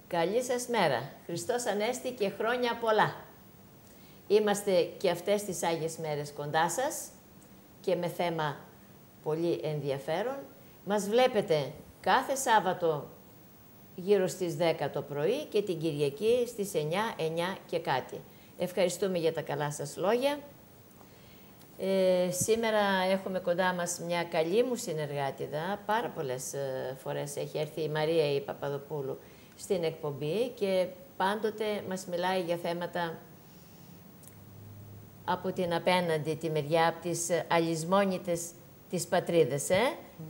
Καλή σας μέρα. Χριστός Ανέστη και χρόνια πολλά. Είμαστε και αυτές τις Άγιες Μέρες κοντά σας και με θέμα πολύ ενδιαφέρον. Μας βλέπετε κάθε Σάββατο γύρω στις 10 το πρωί και την Κυριακή στις 9 και κάτι. Ευχαριστούμε για τα καλά σας λόγια. Σήμερα έχουμε κοντά μας μια καλή μου συνεργάτηδα. Πάρα πολλές φορές έχει έρθει η Μαρία η Παπαδοπούλου στην εκπομπή και πάντοτε μας μιλάει για θέματα από την απέναντι τη μεριά, από τις αλυσμόνητες της πατρίδας.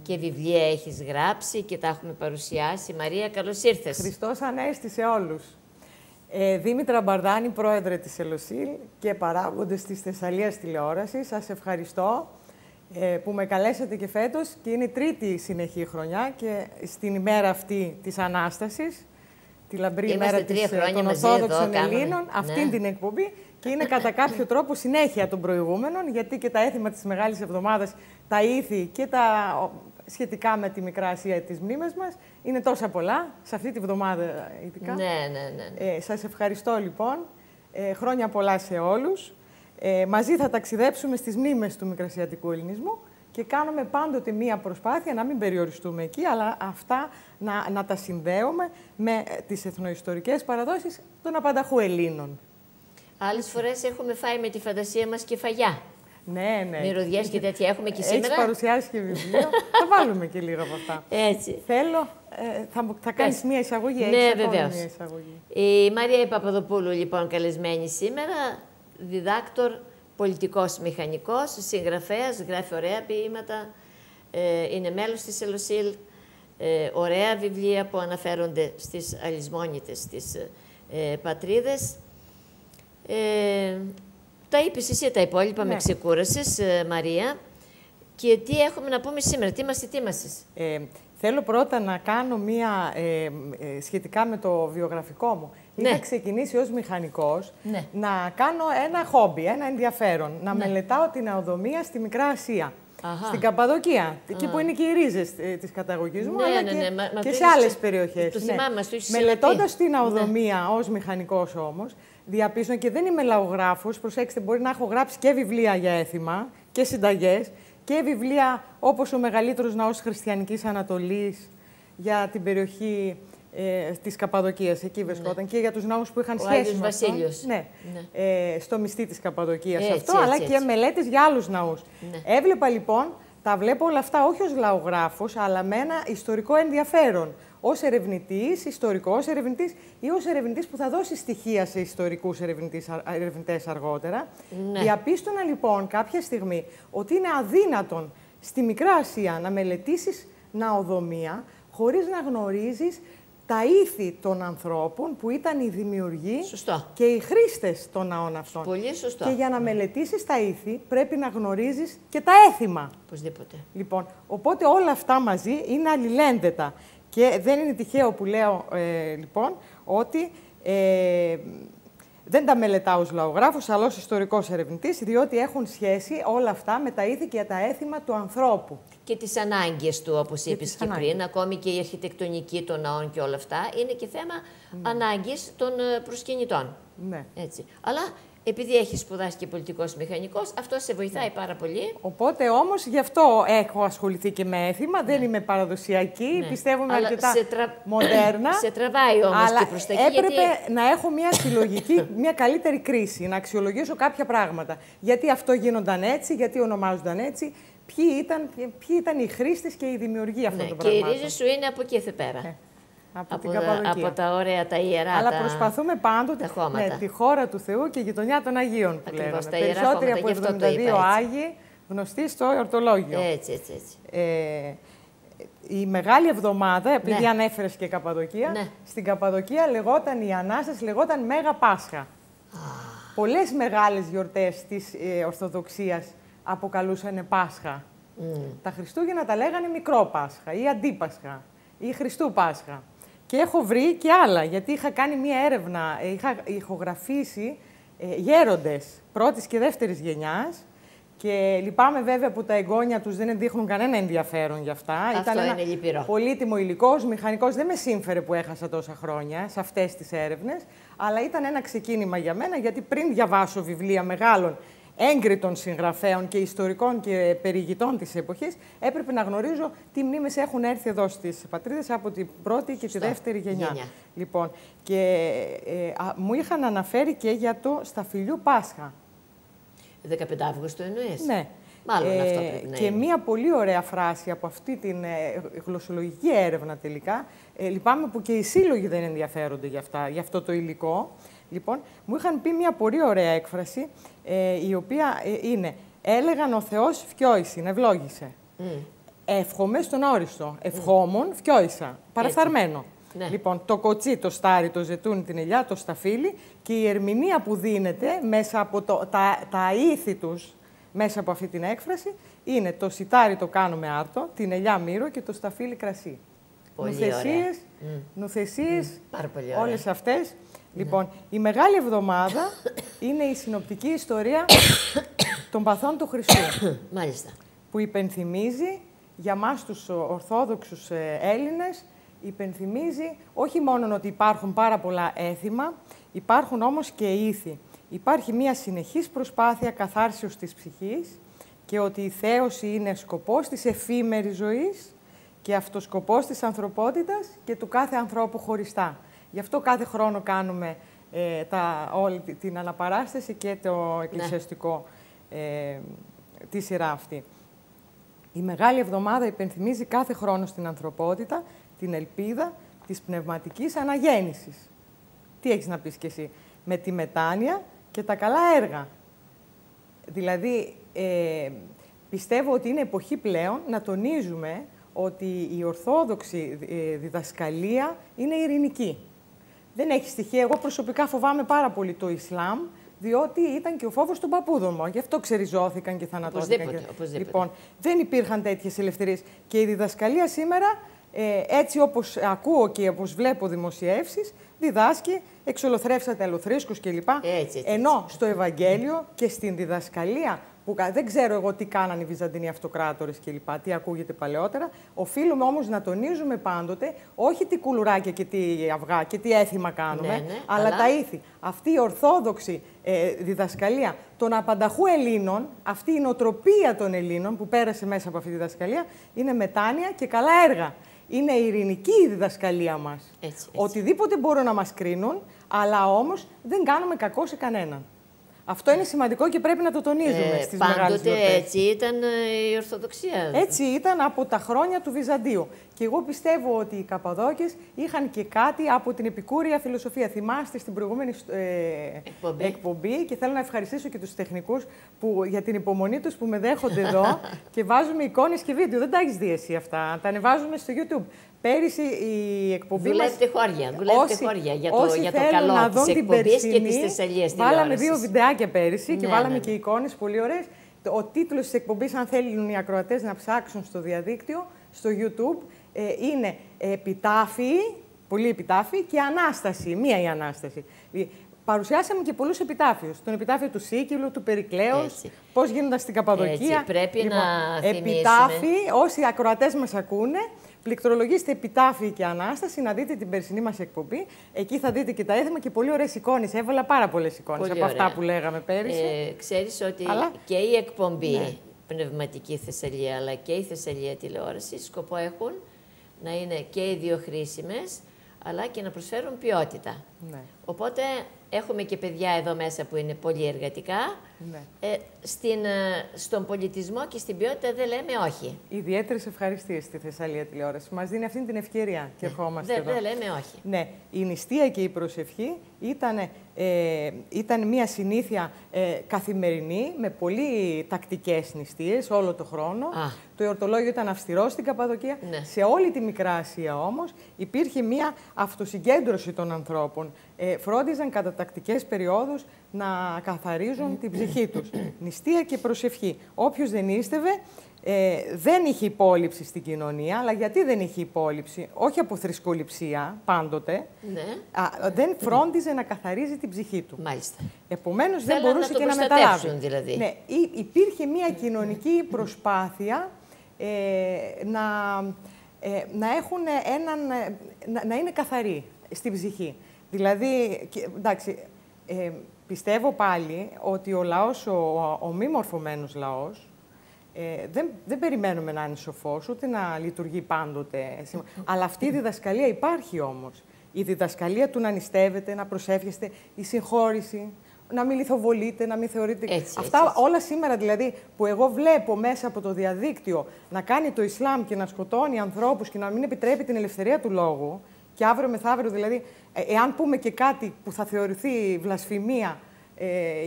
Και βιβλία έχεις γράψει και τα έχουμε παρουσιάσει. Μαρία, καλώς ήρθες. Χριστός Ανέστη σε όλους. Δήμητρα Μπαρδάνη, πρόεδρε της Ελοσίλ και παράγοντες της Θεσσαλίας Τηλεόρασης, σας ευχαριστώ που με καλέσατε και φέτος και είναι η τρίτη συνεχή χρονιά και στην ημέρα αυτή της Ανάστασης, τη λαμπρή ημέρα των Ορθόδοξων Ελλήνων, αυτήν την εκπομπή και είναι κατά κάποιο τρόπο συνέχεια των προηγούμενων, γιατί και τα έθιμα της Μεγάλης Εβδομάδας, τα ήθη και τα σχετικά με τη Μικρά Ασία της μνήμες μας, είναι τόσα πολλά, σε αυτή τη βδομάδα ειδικά. Ναι. Σας ευχαριστώ λοιπόν, χρόνια πολλά σε όλους. Μαζί θα ταξιδέψουμε στις μνήμες του μικρασιατικού ελληνισμού και κάνουμε πάντοτε μία προσπάθεια να μην περιοριστούμε εκεί, αλλά αυτά να τα συνδέουμε με τις εθνοϊστορικές παραδόσεις των απανταχού Ελλήνων. Άλλες φορές έχουμε φάει με τη φαντασία μας και φαγιά. Ναι. Μυρωδιές και τέτοια έχουμε και σήμερα. Έχεις παρουσιάσει και βιβλίο. Θα βάλουμε και λίγο από αυτά. Έτσι. Θέλω, θα κάνεις μία εισαγωγή. Ναι, βεβαίως. Η Μαρία Παπαδοπούλου, λοιπόν, καλεσμένη σήμερα, διδάκτορ, πολιτικός μηχανικός, συγγραφέας, γράφει ωραία ποίηματα, είναι μέλος της Ελοσίλ, ωραία βιβλία που αναφέρονται στις αλυσμόνητες της πατρίδες. Τα είπες εσύ τα υπόλοιπα, με ξεκούρασες, Μαρία. Και τι έχουμε να πούμε σήμερα, τι μας ετοίμασες? Θέλω πρώτα να κάνω μία, σχετικά με το βιογραφικό μου. Είχα ξεκινήσει ως μηχανικός να κάνω ένα χόμπι, ένα ενδιαφέρον. Να μελετάω την αοδομία στη Μικρά Ασία. Στην Καπαδοκία, εκεί που είναι και οι ρίζες της καταγωγής μου, αλλά και σε άλλες περιοχές. Μελετώντας την αοδομία ως μηχανικός όμως, διαπίστωνα και δεν είμαι λαογράφος, προσέξτε, μπορεί να έχω γράψει και βιβλία για έθιμα και συνταγές και βιβλία όπως ο μεγαλύτερος ναός Χριστιανικής Ανατολής για την περιοχή της Καπαδοκίας, εκεί βρισκόταν, και για τους ναούς που είχαν σχέση με αυτό. Στο μυστή της Καπαδοκίας αυτό, αλλά και μελέτες για άλλους ναούς. Έβλεπα λοιπόν, τα βλέπω όλα αυτά όχι ως λαογράφος, αλλά με ένα ιστορικό ενδιαφέρον. Ως ερευνητής, ιστορικός ερευνητής ή ως ερευνητής που θα δώσει στοιχεία σε ιστορικούς ερευνητές αργότερα. Διαπίστωνα λοιπόν κάποια στιγμή ότι είναι αδύνατον στη Μικρά Ασία να μελετήσεις ναοδομία χωρίς να γνωρίζεις τα ήθη των ανθρώπων που ήταν οι δημιουργοί και οι χρήστες των ναών αυτών. Πολύ σωστό. Και για να μελετήσεις τα ήθη πρέπει να γνωρίζεις και τα έθιμα. Οπωσδήποτε. Λοιπόν, οπότε όλα αυτά μαζί είναι αλληλένδετα. Και δεν είναι τυχαίο που λέω, λοιπόν, ότι δεν τα μελετάω ως λαογράφος, αλλά ως ιστορικός ερευνητής, διότι έχουν σχέση όλα αυτά με τα ήθη και τα έθιμα του ανθρώπου. Και τις ανάγκες του, όπως είπες και πριν, ακόμη και η αρχιτεκτονική των ναών και όλα αυτά, είναι και θέμα ανάγκης των προσκυνητών. Έτσι. Αλλά επειδή έχεις σπουδάσει και πολιτικός μηχανικός, αυτό σε βοηθάει πάρα πολύ. Οπότε όμως γι' αυτό έχω ασχοληθεί και με έθιμα. Δεν είμαι παραδοσιακή, πιστεύω με αρκετά μοντέρνα. Σε τραβάει όμως και προς τα εκεί. Έπρεπε να έχω μια συλλογική, μια καλύτερη κρίση, να αξιολογήσω κάποια πράγματα. Γιατί αυτό γίνονταν έτσι, γιατί ονομάζονταν έτσι, ποιοι ήταν οι χρήστες και οι δημιουργοί αυτών των πραγμάτων. Και οι ρίζες σου είναι από εκεί και πέρα. Από τα ωραία, τα ιερά. Αλλά προσπαθούμε πάντοτε τη χώρα του Θεού και γειτονιά των Αγίων. Ακριβώς, τα περισσότεροι από 72 Άγιοι γνωστοί στο Ορτολόγιο. Έτσι. η Μεγάλη Εβδομάδα, επειδή ανέφερες και Καπαδοκία, στην Καπαδοκία λεγόταν η Ανάσταση, λεγόταν Μέγα Πάσχα. Πολλές μεγάλες γιορτές της Ορθοδοξίας αποκαλούσαν Πάσχα. Τα Χριστούγεννα τα λέγανε Μικρό Πάσχα ή Αντίπασχα ή Χριστού Πάσχα. Και έχω βρει και άλλα, γιατί είχα κάνει μία έρευνα, είχα ηχογραφήσει γέροντες πρώτης και δεύτερης γενιάς και λυπάμαι βέβαια που τα εγγόνια τους δεν δείχνουν κανένα ενδιαφέρον για αυτά. Αυτό ήταν είναι λυπηρό. Πολύτιμο υλικός, μηχανικός, δεν με σύμφερε που έχασα τόσα χρόνια σε αυτές τις έρευνες, αλλά ήταν ένα ξεκίνημα για μένα, γιατί πριν διαβάσω βιβλία μεγάλων έγκριτων συγγραφέων και ιστορικών και περιηγητών της εποχής, έπρεπε να γνωρίζω τι μνήμες έχουν έρθει εδώ στις πατρίδες από την πρώτη και τη δεύτερη γενιά. Λοιπόν, και μου είχαν αναφέρει και για το Σταφυλιού Πάσχα. 15 Αύγουστο εννοείς? Ναι. Μάλλον αυτό πρέπει να και είναι. μία πολύ ωραία φράση από αυτή την γλωσσολογική έρευνα τελικά, λυπάμαι που και οι σύλλογοι δεν ενδιαφέρονται για αυτό το υλικό. Λοιπόν, μου είχαν πει μία πολύ ωραία έκφραση, η οποία είναι «Έλεγαν ο Θεός φκιόησιν, ευλόγησε». Εύχομαι στον όριστο. Ευχόμων φκιόησα. Παραφθαρμένο. Ναι. Λοιπόν, το κοτσί, το στάρι, το ζετούνι, την ελιά, το σταφύλι και η ερμηνεία που δίνεται μέσα από τα ήθη τους, μέσα από αυτή την έκφραση, είναι το σιτάρι το κάνουμε άρτο, την ελιά μύρο και το σταφύλι κρασί. Νουθεσίες, όλες αυτές. Λοιπόν, η Μεγάλη Εβδομάδα είναι η συνοπτική ιστορία των παθών του Χριστού. Μάλιστα. Που υπενθυμίζει για μας τους Ορθόδοξους Έλληνες, υπενθυμίζει όχι μόνο ότι υπάρχουν πάρα πολλά έθιμα, υπάρχουν όμως και ήθη. Υπάρχει μια συνεχής προσπάθεια καθάρσεως της ψυχής και ότι η θέωση είναι σκοπός της εφήμερης ζωής και αυτός σκοπός της ανθρωπότητας και του κάθε ανθρώπου χωριστά. Γι' αυτό κάθε χρόνο κάνουμε όλη την αναπαράσταση και το εκκλησιαστικό, τη σειρά αυτή. Η Μεγάλη Εβδομάδα υπενθυμίζει κάθε χρόνο στην ανθρωπότητα την ελπίδα της πνευματικής αναγέννησης. Τι έχεις να πεις κι εσύ? Με τη μετάνοια και τα καλά έργα. Δηλαδή, πιστεύω ότι είναι εποχή πλέον να τονίζουμε ότι η ορθόδοξη διδασκαλία είναι ειρηνική. Δεν έχει στοιχεία. Εγώ προσωπικά φοβάμαι πάρα πολύ το Ισλάμ, διότι ήταν και ο φόβος των παππούδων μου. Γι' αυτό ξεριζώθηκαν και θανατώθηκαν. Οπωσδήποτε. Λοιπόν, δεν υπήρχαν τέτοιες ελευθερίες. Και η διδασκαλία σήμερα, έτσι όπως ακούω και όπως βλέπω δημοσιεύσεις, διδάσκει εξολοθρεύσατε αλλοθρήσκους κλπ. Ενώ στο Ευαγγέλιο και στην διδασκαλία, που δεν ξέρω εγώ τι κάνανε οι Βυζαντινοί αυτοκράτορες κλπ, τι ακούγεται παλαιότερα, οφείλουμε όμως να τονίζουμε πάντοτε όχι τι κουλουράκια και τι αυγά και τι έθιμα κάνουμε, αλλά τα ήθη. Αυτή η ορθόδοξη διδασκαλία των απανταχού Ελλήνων, αυτή η νοοτροπία των Ελλήνων που πέρασε μέσα από αυτή τη διδασκαλία, είναι μετάνοια και καλά έργα. Είναι ειρηνική η διδασκαλία μας. Οτιδήποτε μπορούν να μας κρίνουν, αλλά όμως δεν κάνουμε κακό σε κανέναν. Αυτό είναι σημαντικό και πρέπει να το τονίζουμε στις μεγάλες γιορτές. Πάντοτε έτσι ήταν η Ορθοδοξία. Έτσι ήταν από τα χρόνια του Βυζαντίου. Και εγώ πιστεύω ότι οι Καπαδόκες είχαν και κάτι από την επικούρια φιλοσοφία. Θυμάστε στην προηγούμενη εκπομπή και θέλω να ευχαριστήσω και τους τεχνικούς για την υπομονή τους που με δέχονται εδώ και βάζουμε εικόνες και βίντεο. Δεν τα έχεις δει εσύ αυτά. Τα ανεβάζουμε στο YouTube. Πέρυσι η εκπομπή δουλεύετε χώρια για το καλό της εκπομπής και της Θεσσαλίας. Βάλαμε 2 βιντεάκια πέρυσι και βάλαμε και εικόνες πολύ ωραίες. Ο τίτλος της εκπομπής, αν θέλουν οι ακροατές να ψάξουν στο διαδίκτυο, στο YouTube, είναι «Επιτάφιοι», πολύ επιτάφιοι, και «Ανάσταση», μία η Ανάσταση. Παρουσιάσαμε και πολλούς επιτάφιους. Τον επιτάφιο του Σίκυλου, του Περικλέους, πώς γίνονταν στην Καπαδοκία. Πρέπει να επιτάφιοι, όσοι ακροατές μας ακούνε, πληκτρολογήστε «Επιτάφιοι και Ανάσταση», να δείτε την περσινή μας εκπομπή. Εκεί θα δείτε και τα έθιμα και πολύ ωραίες εικόνες. Έβαλα πάρα πολλές εικόνες από αυτά που λέγαμε πέρυσι. Ξέρεις ότι και η εκπομπή Πνευματική Θεσσαλία, αλλά και η Θεσσαλία Τηλεόραση σκοπό έχουν να είναι και οι δύο χρήσιμες, αλλά και να προσφέρουν ποιότητα. Οπότε έχουμε και παιδιά εδώ μέσα που είναι πολύ εργατικά, Ναι. Στον πολιτισμό και στην ποιότητα δεν λέμε όχι. Ιδιαίτερες ευχαριστίες στη Θεσσαλία τηλεόραση. Μας δίνει αυτή την ευκαιρία και ερχόμαστε εδώ. Δεν λέμε όχι. Ναι. Η νηστεία και η προσευχή ήταν μια συνήθεια καθημερινή, με πολύ τακτικές νηστείες όλο το χρόνο. Το εορτολόγιο ήταν αυστηρό στην Καπαδοκία. Ναι. Σε όλη τη Μικρά Ασία όμως υπήρχε μια αυτοσυγκέντρωση των ανθρώπων. Φρόντιζαν κατά τακτικές περιόδους να καθαρίζουν την ψυχή τους. Νηστεία και προσευχή. Όποιος δεν νήστευε, δεν είχε υπόλοιψη στην κοινωνία, αλλά γιατί δεν είχε υπόλοιψη? Όχι από θρησκοληψία πάντοτε, δεν φρόντιζε να καθαρίζει την ψυχή του. Μάλιστα. Επομένως δεν μπορούσε και να μεταλάβει. Δηλαδή. Ναι, υπήρχε μια κοινωνική προσπάθεια να είναι καθαροί στην ψυχή. Δηλαδή, εντάξει, πιστεύω πάλι ότι ο λαός, ο μη μορφωμένος λαός, δεν περιμένουμε να είναι σοφός, ούτε να λειτουργεί πάντοτε. Αλλά αυτή η διδασκαλία υπάρχει όμως. Η διδασκαλία του να νηστεύετε, να προσεύχεστε, η συγχώρηση, να μην λιθοβολείτε, να μην θεωρείτε... Αυτά όλα σήμερα δηλαδή που εγώ βλέπω μέσα από το διαδίκτυο να κάνει το Ισλάμ και να σκοτώνει ανθρώπους και να μην επιτρέπει την ελευθερία του λόγου, και αύριο μεθαύριο δηλαδή, εάν πούμε και κάτι που θα θεωρηθεί βλασφημία,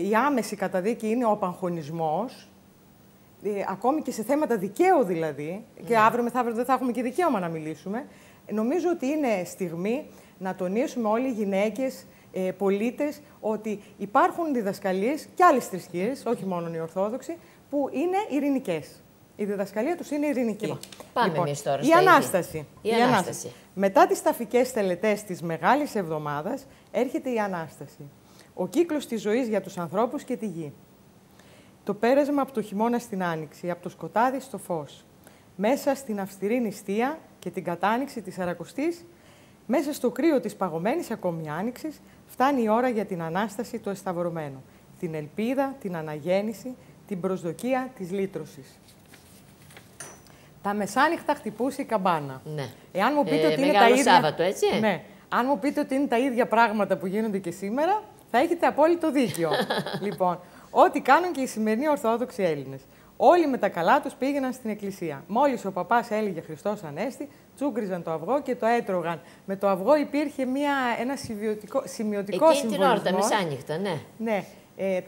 η άμεση καταδίκη είναι ο απαγχωνισμός, ακόμη και σε θέματα δικαίου δηλαδή, και αύριο μεθαύριο δεν θα έχουμε και δικαίωμα να μιλήσουμε, νομίζω ότι είναι στιγμή να τονίσουμε όλοι οι γυναίκες, πολίτες, ότι υπάρχουν διδασκαλίες και άλλες θρησκείες, όχι μόνο οι Ορθόδοξοι, που είναι ειρηνικές. Η διδασκαλία τους είναι ειρηνική. Πάμε εμείς τώρα η Ανάσταση. Η Ανάσταση. Μετά τις ταφικές τελετές της Μεγάλης Εβδομάδας έρχεται η Ανάσταση. Ο κύκλος της ζωής για τους ανθρώπους και τη γη. Το πέρασμα από το χειμώνα στην άνοιξη, από το σκοτάδι στο φως. Μέσα στην αυστηρή νηστεία και την κατάνοιξη της Σαρακοστής, μέσα στο κρύο της παγωμένης ακόμη άνοιξης, φτάνει η ώρα για την Ανάσταση του εσταυρωμένου. Την ελπίδα, την αναγέννηση, την προσδοκία της λύτρωσης. Τα μεσάνυχτα χτυπούσε η καμπάνα. Ναι. Εάν μου πείτε ότι είναι τα ίδια... Σάββατο, έτσι. Ναι. Αν μου πείτε ότι είναι τα ίδια πράγματα που γίνονται και σήμερα, θα έχετε απόλυτο δίκιο. Λοιπόν, ό,τι κάνουν και οι σημερινοί Ορθόδοξοι Έλληνες. Όλοι με τα καλά τους πήγαιναν στην εκκλησία. Μόλις ο παπάς έλεγε Χριστός Ανέστη, τσούγκριζαν το αυγό και το έτρωγαν. Με το αυγό υπήρχε ένα σημειωτικό συμβολισμό. Εκείνη την ώρα, τα μεσάνυχτα, ναι. Ναι.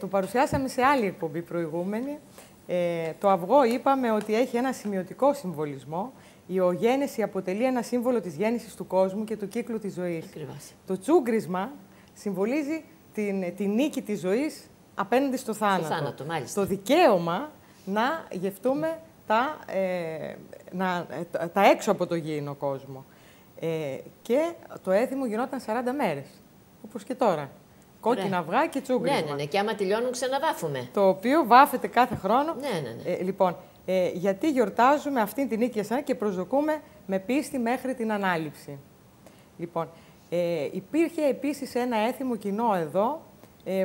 Το παρουσιάσαμε σε άλλη εκπομπή προηγούμενη. Το αυγό είπαμε ότι έχει ένα σημειωτικό συμβολισμό. Η ογένεση αποτελεί ένα σύμβολο της γέννησης του κόσμου και του κύκλου της ζωής. Ακριβώς. Το τσούγκρισμα συμβολίζει την νίκη της ζωής απέναντι στο θάνατο. Στο θάνατο, μάλιστα. Το δικαίωμα να γευτούμε τα έξω από το γήινο κόσμο. Και το έθιμο γινόταν 40 μέρες, όπως και τώρα. Κόκκινα αυγά και τσούγκρισμα. Ναι. Και άμα τελειώνουν ξαναβάφουμε. Το οποίο βάφεται κάθε χρόνο. Ναι. Λοιπόν, γιατί γιορτάζουμε αυτήν την νίκη και προσδοκούμε με πίστη μέχρι την ανάληψη. Λοιπόν, υπήρχε επίσης ένα έθιμο κοινό εδώ.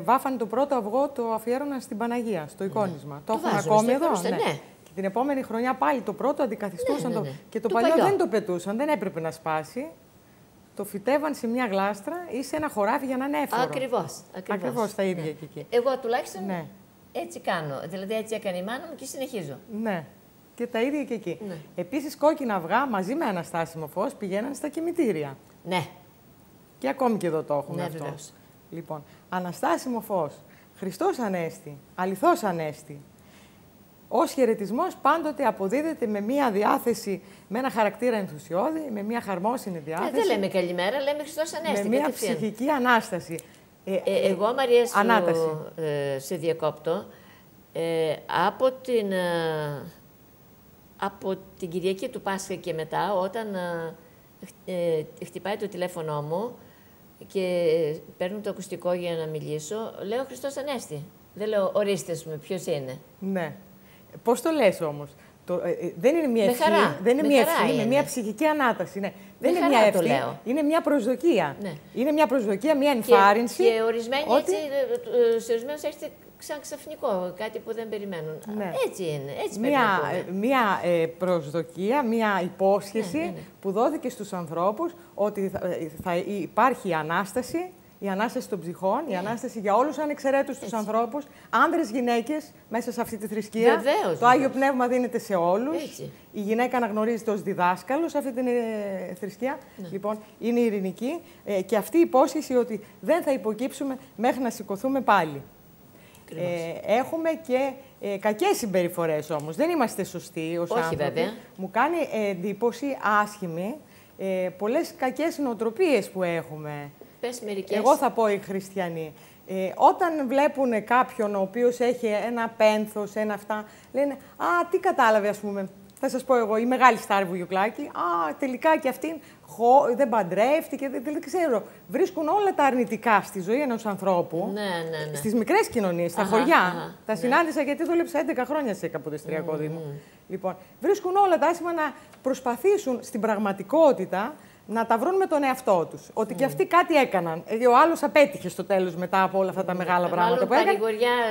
Βάφανε το πρώτο αυγό, το αφιέρωναν στην Παναγία, στο εικόνισμα. Το έχουν ακόμη εδώ. Ναι. Και την επόμενη χρονιά πάλι το πρώτο αντικαθιστούσαν. Και το παλιό δεν το πετούσαν, δεν έπρεπε να σπάσει. Το φυτεύαν σε μια γλάστρα ή σε ένα χωράφι για να είναι έφορο. Ακριβώς τα ίδια και εκεί. Εγώ τουλάχιστον έτσι κάνω. Δηλαδή έτσι έκανε η μάνα μου και συνεχίζω. Ναι. Και τα ίδια και εκεί. Επίσης, κόκκινα αυγά μαζί με αναστάσιμο φως πηγαίναν στα κημητήρια. Ναι. Και ακόμη και εδώ το έχουμε αυτό. Βεβαίως. Λοιπόν, αναστάσιμο φως. Χριστός Ανέστη. Αληθώς Ανέστη. Ως χαιρετισμός πάντοτε αποδίδεται με μία διάθεση, με ένα χαρακτήρα ενθουσιώδη, με μία χαρμόσυνη διάθεση. Δεν λέμε καλημέρα, λέμε Χριστός Ανέστη. Με μία ψυχική Ανάσταση. Εγώ, Μαρία, σε διακόπτω. Από την Κυριακή του Πάσχα και μετά, όταν χτυπάει το τηλέφωνο μου και παίρνω το ακουστικό για να μιλήσω, λέω Χριστός Ανέστη. Δεν λέω ορίστε με ποιος είναι. Ναι. Πώς το λες όμως? Δεν είναι μια ευχή, δεν είναι μια ευχή, είναι μια ψυχική ανάταση. Ναι. Δεν είναι μια ευχή, είναι μια προσδοκία. Ναι. Είναι μια προσδοκία, μια ενθάρρυνση. Και ορισμένοι έτσι, σε ορισμένους έρχεται σαν ξαφνικό, κάτι που δεν περιμένουν. Ναι. Έτσι είναι, έτσι μια προσδοκία, μια υπόσχεση που δόθηκε στους ανθρώπους ότι θα υπάρχει η Ανάσταση, η Ανάσταση των ψυχών, η Ανάσταση για όλους ανεξαιρέτως τους ανθρώπους, άνδρες, γυναίκες, μέσα σε αυτή τη θρησκεία. Βεβαίως, το Άγιο Πνεύμα δίνεται σε όλους. Έτσι. Η γυναίκα αναγνωρίζεται ως διδάσκαλος σε αυτή τη θρησκεία. Ναι. Λοιπόν, είναι ειρηνική και αυτή η υπόσχεση ότι δεν θα υποκύψουμε μέχρι να σηκωθούμε πάλι. Έχουμε και κακές συμπεριφορές όμως. Δεν είμαστε σωστοί ως άνθρωποι. Βέβαια. Μου κάνει εντύπωση άσχημη πολλές κακές νοοτροπίες που έχουμε. Πες μερικές. Εγώ θα πω οι χριστιανοί. Όταν βλέπουν κάποιον ο οποίος έχει ένα πένθος, ένα αυτά, λένε «Α, τι κατάλαβε, ας πούμε». Θα σας πω εγώ, η μεγάλη Στάρη Βουγιουκλάκη, «Α, τελικά και αυτήν δεν παντρεύτηκε», δεν ξέρω. Βρίσκουν όλα τα αρνητικά στη ζωή ενός ανθρώπου, ναι. στις μικρές κοινωνίες, στα χωριά. Τα συνάντησα γιατί δούλεψα 11 χρόνια σε Καποδιστριακό Δήμο. Λοιπόν, βρίσκουν όλα τα άσχημα να προσπαθήσουν στην πραγματικότητα να τα βρουν με τον εαυτό τους. Ότι και αυτοί κάτι έκαναν. Ο άλλος απέτυχε στο τέλος μετά από όλα αυτά τα μεγάλα πράγματα που έκανε.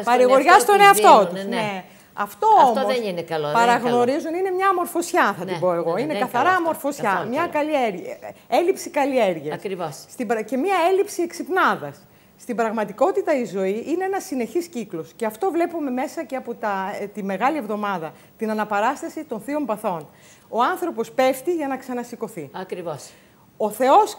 Παρηγοριά στον εαυτό τους. Ναι. Αυτό όμως δεν είναι καλό. Παραγνωρίζουν, είναι μια αμορφωσιά, θα την πω εγώ. Είναι καθαρά αμορφωσιά. Μια καλλιέργεια. Έλλειψη καλλιέργειας. Ακριβώς. Και μια έλλειψη εξυπνάδας. Στην πραγματικότητα η ζωή είναι ένας συνεχής κύκλος. Και αυτό βλέπουμε μέσα και από τη Μεγάλη Εβδομάδα. Την αναπαράσταση των Θείων Παθών. Ο άνθρωπος πέφτει για να ξανασηκωθεί. Ακριβώς. Ο Θεός,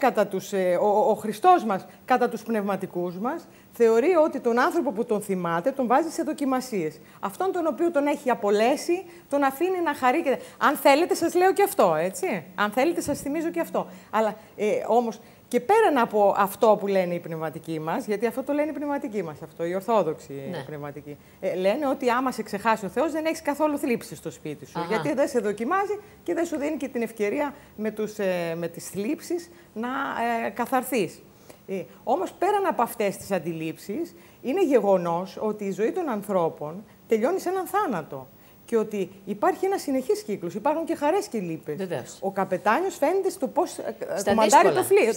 ο Χριστός μας, κατά τους πνευματικούς μας, θεωρεί ότι τον άνθρωπο που τον θυμάται τον βάζει σε δοκιμασίες. Αυτόν τον οποίο τον έχει απολέσει, τον αφήνει να χαρεί. Αν θέλετε, σας λέω και αυτό, έτσι. Αν θέλετε, σας θυμίζω και αυτό. Αλλά όμως, και πέραν από αυτό που λένε οι πνευματικοί μας, γιατί αυτό το λένε οι πνευματικοί μας, αυτό, οι Ορθόδοξοι πνευματικοί, λένε ότι άμα σε ξεχάσει ο Θεός, δεν έχεις καθόλου θλίψεις στο σπίτι σου. Γιατί δεν σε δοκιμάζει και δεν σου δίνει και την ευκαιρία με τις θλίψεις να καθαρθείς. Όμως, πέραν από αυτές τις αντιλήψεις, είναι γεγονός ότι η ζωή των ανθρώπων τελειώνει σε έναν θάνατο. Και ότι υπάρχει ένα συνεχής κύκλος. Υπάρχουν και χαρές και λύπες. Βεβαίως. Ο καπετάνιος φαίνεται στο πώς κομμαντάρει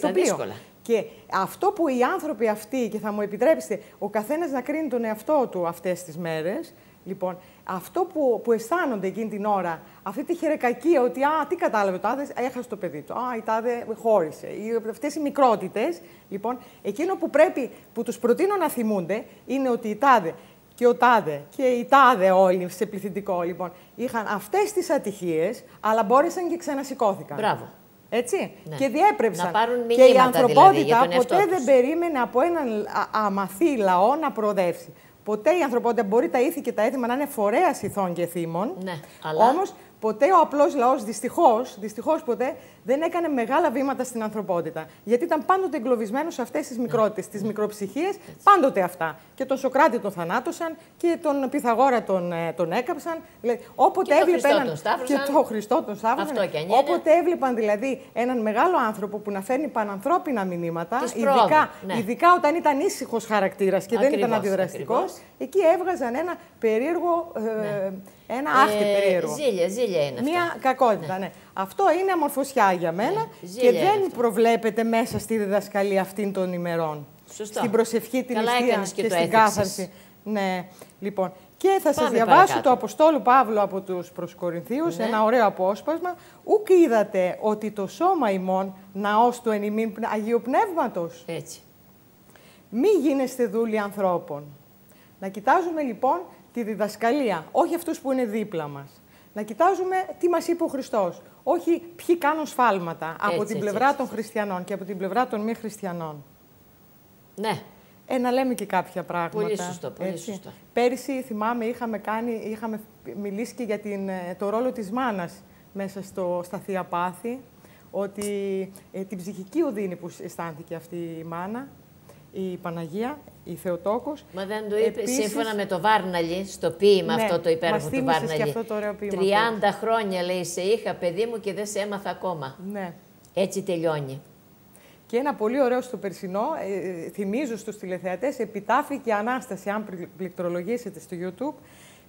το πλοίο. Και αυτό που οι άνθρωποι αυτοί, και θα μου επιτρέψετε, ο καθένας να κρίνει τον εαυτό του αυτές τις μέρες, λοιπόν, αυτό που αισθάνονται εκείνη την ώρα, αυτή τη χερεκακία ότι τι κατάλαβε ο τάδε, έχασε το παιδί του, η τάδε χώρισε. Αυτές οι μικρότητες, λοιπόν, εκείνο που τους προτείνω να θυμούνται είναι ότι η τάδε και ο τάδε και οι τάδε όλοι σε πληθυντικό, λοιπόν, είχαν αυτές τις ατυχίες, αλλά μπόρεσαν και ξανασηκώθηκαν. Μπράβο. Έτσι. Ναι. Και διέπρεψαν. Να πάρουν και η ανθρωπότητα δηλαδή, ποτέ δεν περίμενε από έναν αμαθή λαό να προοδεύσει. Ποτέ η ανθρωπότητα μπορεί τα ήθη και τα έθιμα να είναι φορέας ηθών και θύμων. Ναι, αλλά όμως ποτέ ο απλός λαός, δυστυχώς ποτέ, δεν έκανε μεγάλα βήματα στην ανθρωπότητα. Γιατί ήταν πάντοτε εγκλωβισμένος σε αυτές τις μικρότητες, τις μικροψυχίες, πάντοτε αυτά. Και τον Σωκράτη τον θανάτωσαν και τον Πυθαγόρα τον έκαψαν. Όποτε και έβλεπαν τον Χριστό τον σταύρωσαν. Όποτε έβλεπαν δηλαδή έναν μεγάλο άνθρωπο που να φέρνει πανανθρώπινα μηνύματα, ειδικά όταν ήταν ήσυχος χαρακτήρας και δεν ήταν αντιδραστικός, εκεί έβγαζαν ένα περίεργο. Ένα άχτη περίεργο. Ζήλια είναι αυτό. Μια κακότητα, ναι. Αυτό είναι αμορφωσιά για μένα και δεν προβλέπεται μέσα στη διδασκαλία αυτήν των ημερών. Σωστό. Στην προσευχή, την καλά νηστεία και στην κάθαρση. Ναι, λοιπόν. Και θα σας διαβάσω το Αποστόλου Παύλου από τους προς Κορινθίους, ένα ωραίο απόσπασμα. Ούκ είδατε ότι το σώμα ημών ναός του εν ημίν Αγίου Πνεύματος. Έτσι. Μη γίνεστε δούλοι ανθρώπων. Να κοιτάζουμε λοιπόν τη διδασκαλία, όχι αυτούς που είναι δίπλα μας. Να κοιτάζουμε τι μας είπε ο Χριστός, όχι ποιοι κάνουν σφάλματα από την πλευρά των χριστιανών και από την πλευρά των μη χριστιανών. Ναι. Να λέμε και κάποια πράγματα. Πολύ σωστό, πολύ σωστό. Πέρυσι, θυμάμαι, είχαμε μιλήσει και για το ρόλο της μάνας μέσα στα Θεία Πάθη, ότι την ψυχική οδύνη που αισθάνθηκε αυτή η μάνα, η Παναγία, η Θεοτόκος. Μα δεν το είπε σύμφωνα με το Βάρναλι, στο ποίημα αυτό το υπέροχο του Βάρναλι. Αυτό το ωραίο ποίημα. 30 χρόνια, λέει, σε είχα, παιδί μου, και δεν σε έμαθα ακόμα. Ναι. Έτσι τελειώνει. Και ένα πολύ ωραίο στο περσινό, θυμίζω στους τηλεθεατές, Επιτάφη και Ανάσταση, αν πληκτρολογήσετε στο YouTube,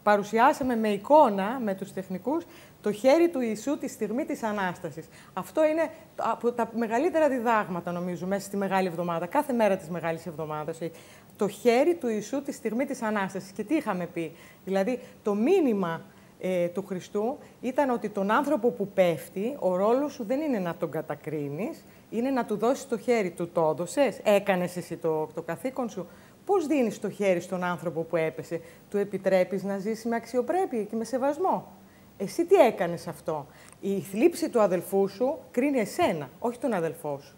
παρουσιάσαμε με εικόνα, με τους τεχνικούς, το χέρι του Ιησού τη στιγμή της Ανάστασης. Αυτό είναι από τα μεγαλύτερα διδάγματα, νομίζω, μέσα στη Μεγάλη Εβδομάδα, κάθε μέρα της Μεγάλης Εβδομάδας. Το χέρι του Ιησού τη στιγμή της Ανάστασης. Και τι είχαμε πει, δηλαδή το μήνυμα του Χριστού ήταν ότι τον άνθρωπο που πέφτει, ο ρόλος σου δεν είναι να τον κατακρίνεις, είναι να του δώσεις το χέρι του. Το έδωσες, έκανες εσύ το καθήκον σου. Πώς δίνεις το χέρι στον άνθρωπο που έπεσε, του επιτρέπεις να ζήσει με αξιοπρέπεια και με σεβασμό. Εσύ τι έκανες αυτό? Η θλίψη του αδελφού σου κρίνει εσένα, όχι τον αδελφό σου.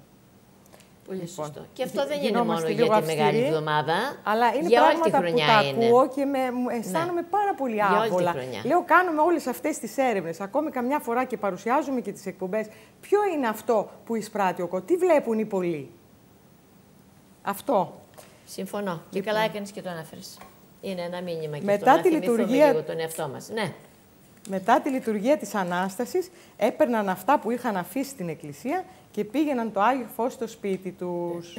Πολύ σωστό. Και αυτό δεν είναι μόνο για τη Μεγάλη Εβδομάδα. Αλλά είναι για πράγματα όλη τη χρονιά που τα είναι. ακούω και αισθάνομαι πάρα πολύ άβολα. Λέω, κάνουμε όλες αυτές τις έρευνες, ακόμη καμιά φορά και παρουσιάζουμε και τις εκπομπές. Ποιο είναι αυτό που εισπράττει ο κόσμος, τι βλέπουν οι πολλοί? Αυτό. Συμφωνώ. Και καλά έκανες και το αναφέρεις. Είναι ένα μήνυμα και μετά αυτό, τη να λειτουργία... λίγο τον εαυτό μας. Ναι. Μετά τη λειτουργία της Ανάστασης, έπαιρναν αυτά που είχαν αφήσει στην εκκλησία και πήγαιναν το Άγιο Φως στο σπίτι τους.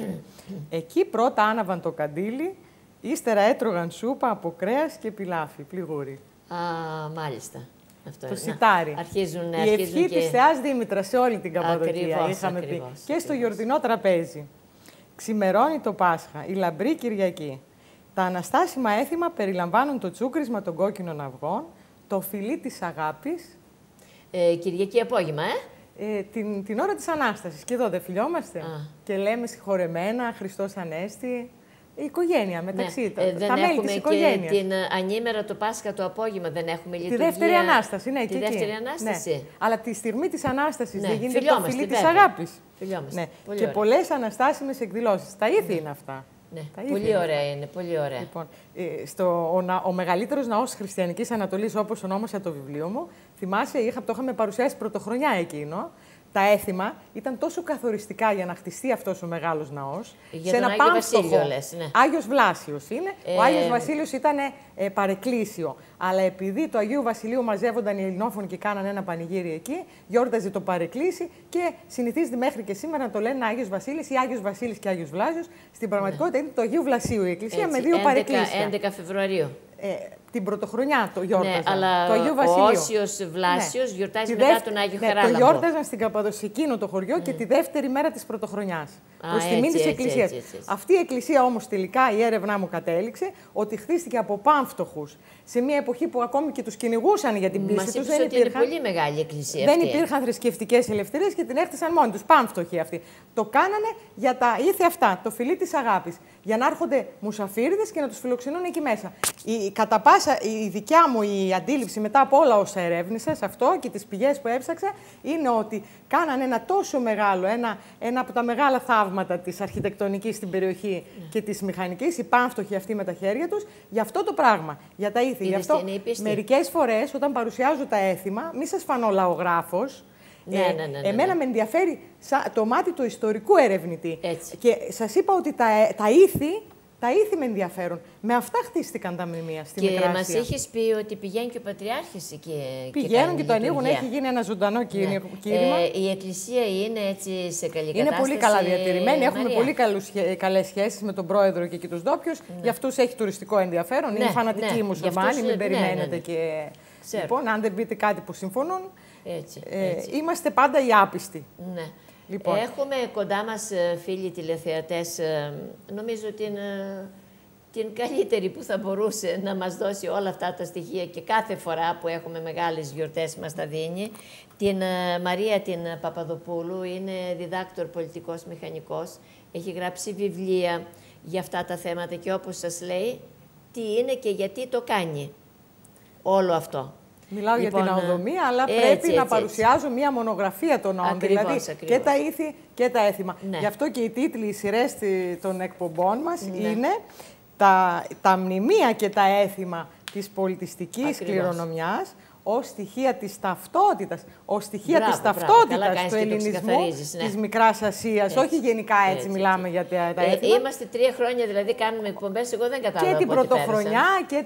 Εκεί πρώτα άναβαν το καντήλι, ύστερα έτρωγαν σούπα από κρέας και πιλάφι, πληγούρι. Α, μάλιστα. Αυτό το σιτάρι. Η ευχή της Θεάς Δήμητρας σε όλη την Καπαδοκία, είχαμε πει. Ακριβώς. Και στο γιορτινό τραπέζι. Ξημερώνει το Πάσχα, η λαμπρή Κυριακή. Τα αναστάσιμα έθιμα περιλαμβάνουν το τσούκρισμα των κόκκινων αυγών, το φιλί της αγάπης. Κυριακή απόγευμα, την ώρα της Ανάστασης. Και εδώ δεν φιλιόμαστε. Και λέμε συγχωρεμένα, Χριστός Ανέστη. Η οικογένεια μεταξύ τα μέλη της οικογένειας. Και την ανήμερα το Πάσχα το απόγευμα δεν έχουμε λειτουργία. Τη δεύτερη Ανάσταση, ναι. Τη δεύτερη Ανάσταση. Ναι. Αλλά τη στιγμή της Ανάστασης δεν γίνεται το φιλί της αγάπης. Ναι. Και πολλές αναστάσιμες εκδηλώσεις. Τα ήθη είναι αυτά. Ναι. Πολύ ωραία είναι, πολύ ωραία. Λοιπόν, ο μεγαλύτερος ναός της Χριστιανικής Ανατολής, όπως ονόμασα το βιβλίο μου, θυμάσαι, το είχαμε παρουσιάσει πρωτοχρονιά εκείνο. Τα έθιμα ήταν τόσο καθοριστικά για να χτιστεί αυτός ο μεγάλος ναός. Για σε τον ένα Άγιο Βασίλειο, λες, ναι. Άγιος Βλάσιος είναι. Ο Άγιος Βασίλειος ήταν παρεκκλήσιο. Αλλά επειδή το Αγίου Βασιλείου μαζεύονταν οι Ελληνόφωνοι και κάνανε ένα πανηγύρι εκεί, γιόρταζε το παρεκκλήσι και συνηθίζεται μέχρι και σήμερα να το λένε Άγιος Βασίλης ή Άγιος Βασίλης και Άγιος Βλάσιος. Στην πραγματικότητα είναι το Αγίου Βλασίου η εκκλησία με δύο παρεκκλήσια. 11 Φεβρουαρίου. Την πρωτοχρονιά το γιόρταζαν. Ναι, αλλά το Αγίου Βασιλείου. Ο Όσιος Βλάσιος γιορτάζει μετά τον Άγιο Χαράλαμπο. Το γιόρταζαν στην Καπαδοσιακίνο το χωριό και τη δεύτερη μέρα της πρωτοχρονιάς. Προς τιμήν της εκκλησίας. Αυτή η εκκλησία όμως τελικά η έρευνά μου κατέληξε ότι χτίστηκε από πάμφτωχους σε μια εποχή που ακόμη και τους κυνηγούσαν για την πίστη τους. Είναι πολύ μεγάλη εκκλησία. Δεν υπήρχαν θρησκευτικές ελευθερίες και την έχτισαν μόνοι τους. Πάμφτωχοι αυτοί. Το κάνανε για τα ήθη αυτά, το φιλί της αγάπης. Για να έρχονται μουσαφίριδες και να τους φιλοξενούν εκεί μέσα. Κατά πάσα, η δικιά μου η αντίληψη μετά από όλα όσα ερεύνησα σε αυτό και τις πηγές που έψαξα είναι ότι κάνανε ένα τόσο μεγάλο, ένα από τα μεγάλα θαύματα της αρχιτεκτονικής στην περιοχή και της μηχανικής, οι πάμφτωχοι αυτοί με τα χέρια τους, για αυτό το πράγμα, για τα ήθη. Γι' αυτό μερικές φορές όταν παρουσιάζω τα έθιμα, μη σας φανώ λαογράφος. Ναι. Εμένα με ενδιαφέρει το μάτι του ιστορικού ερευνητή. Έτσι. Και σας είπα ότι τα ήθη με ενδιαφέρουν. Με αυτά χτίστηκαν τα μνημεία στη Μικρά Ασία. Και μας είχες πει ότι πηγαίνει και ο Πατριάρχης εκεί. Πηγαίνουν και το ανοίγουν, έχει γίνει ένα ζωντανό κήρυμα. Η εκκλησία είναι έτσι σε καλή κατάσταση. Είναι πολύ καλά διατηρημένη. Έχουμε πολύ καλές σχέσεις με τον πρόεδρο και τους ντόπιους. Για αυτούς έχει τουριστικό ενδιαφέρον. Είναι φανατικοί οι μουσουλμάνοι, μην περιμένετε. Και... Λοιπόν, αν δεν πείτε κάτι που συμφωνούν, έτσι. είμαστε πάντα οι άπιστοι. Ναι. Λοιπόν. Έχουμε κοντά μας φίλοι τηλεθεατές, νομίζω την καλύτερη που θα μπορούσε να μας δώσει όλα αυτά τα στοιχεία και κάθε φορά που έχουμε μεγάλες γιορτές μας τα δίνει. Την Μαρία την Παπαδοπούλου, είναι διδάκτορ πολιτικός μηχανικός, έχει γράψει βιβλία για αυτά τα θέματα και όπως σας λέει, τι είναι και γιατί το κάνει όλο αυτό. Μιλάω για την αοδομία, αλλά πρέπει να παρουσιάζω μία μονογραφία των ναών. Δηλαδή και τα ήθη και τα έθιμα. Ναι. Γι' αυτό και οι τίτλοι, οι σειρές των εκπομπών μας είναι τα μνημεία και τα έθιμα της πολιτιστικής κληρονομιάς ως στοιχεία της ταυτότητας, ως στοιχεία της ταυτότητας του ελληνισμού της Μικράς Ασίας. Όχι γενικά έτσι μιλάμε για τα έθιμα. Είμαστε 3 χρόνια δηλαδή κάνουμε εκπομπές, εγώ δεν κατάλαβα. Και την πρωτοχρονιά και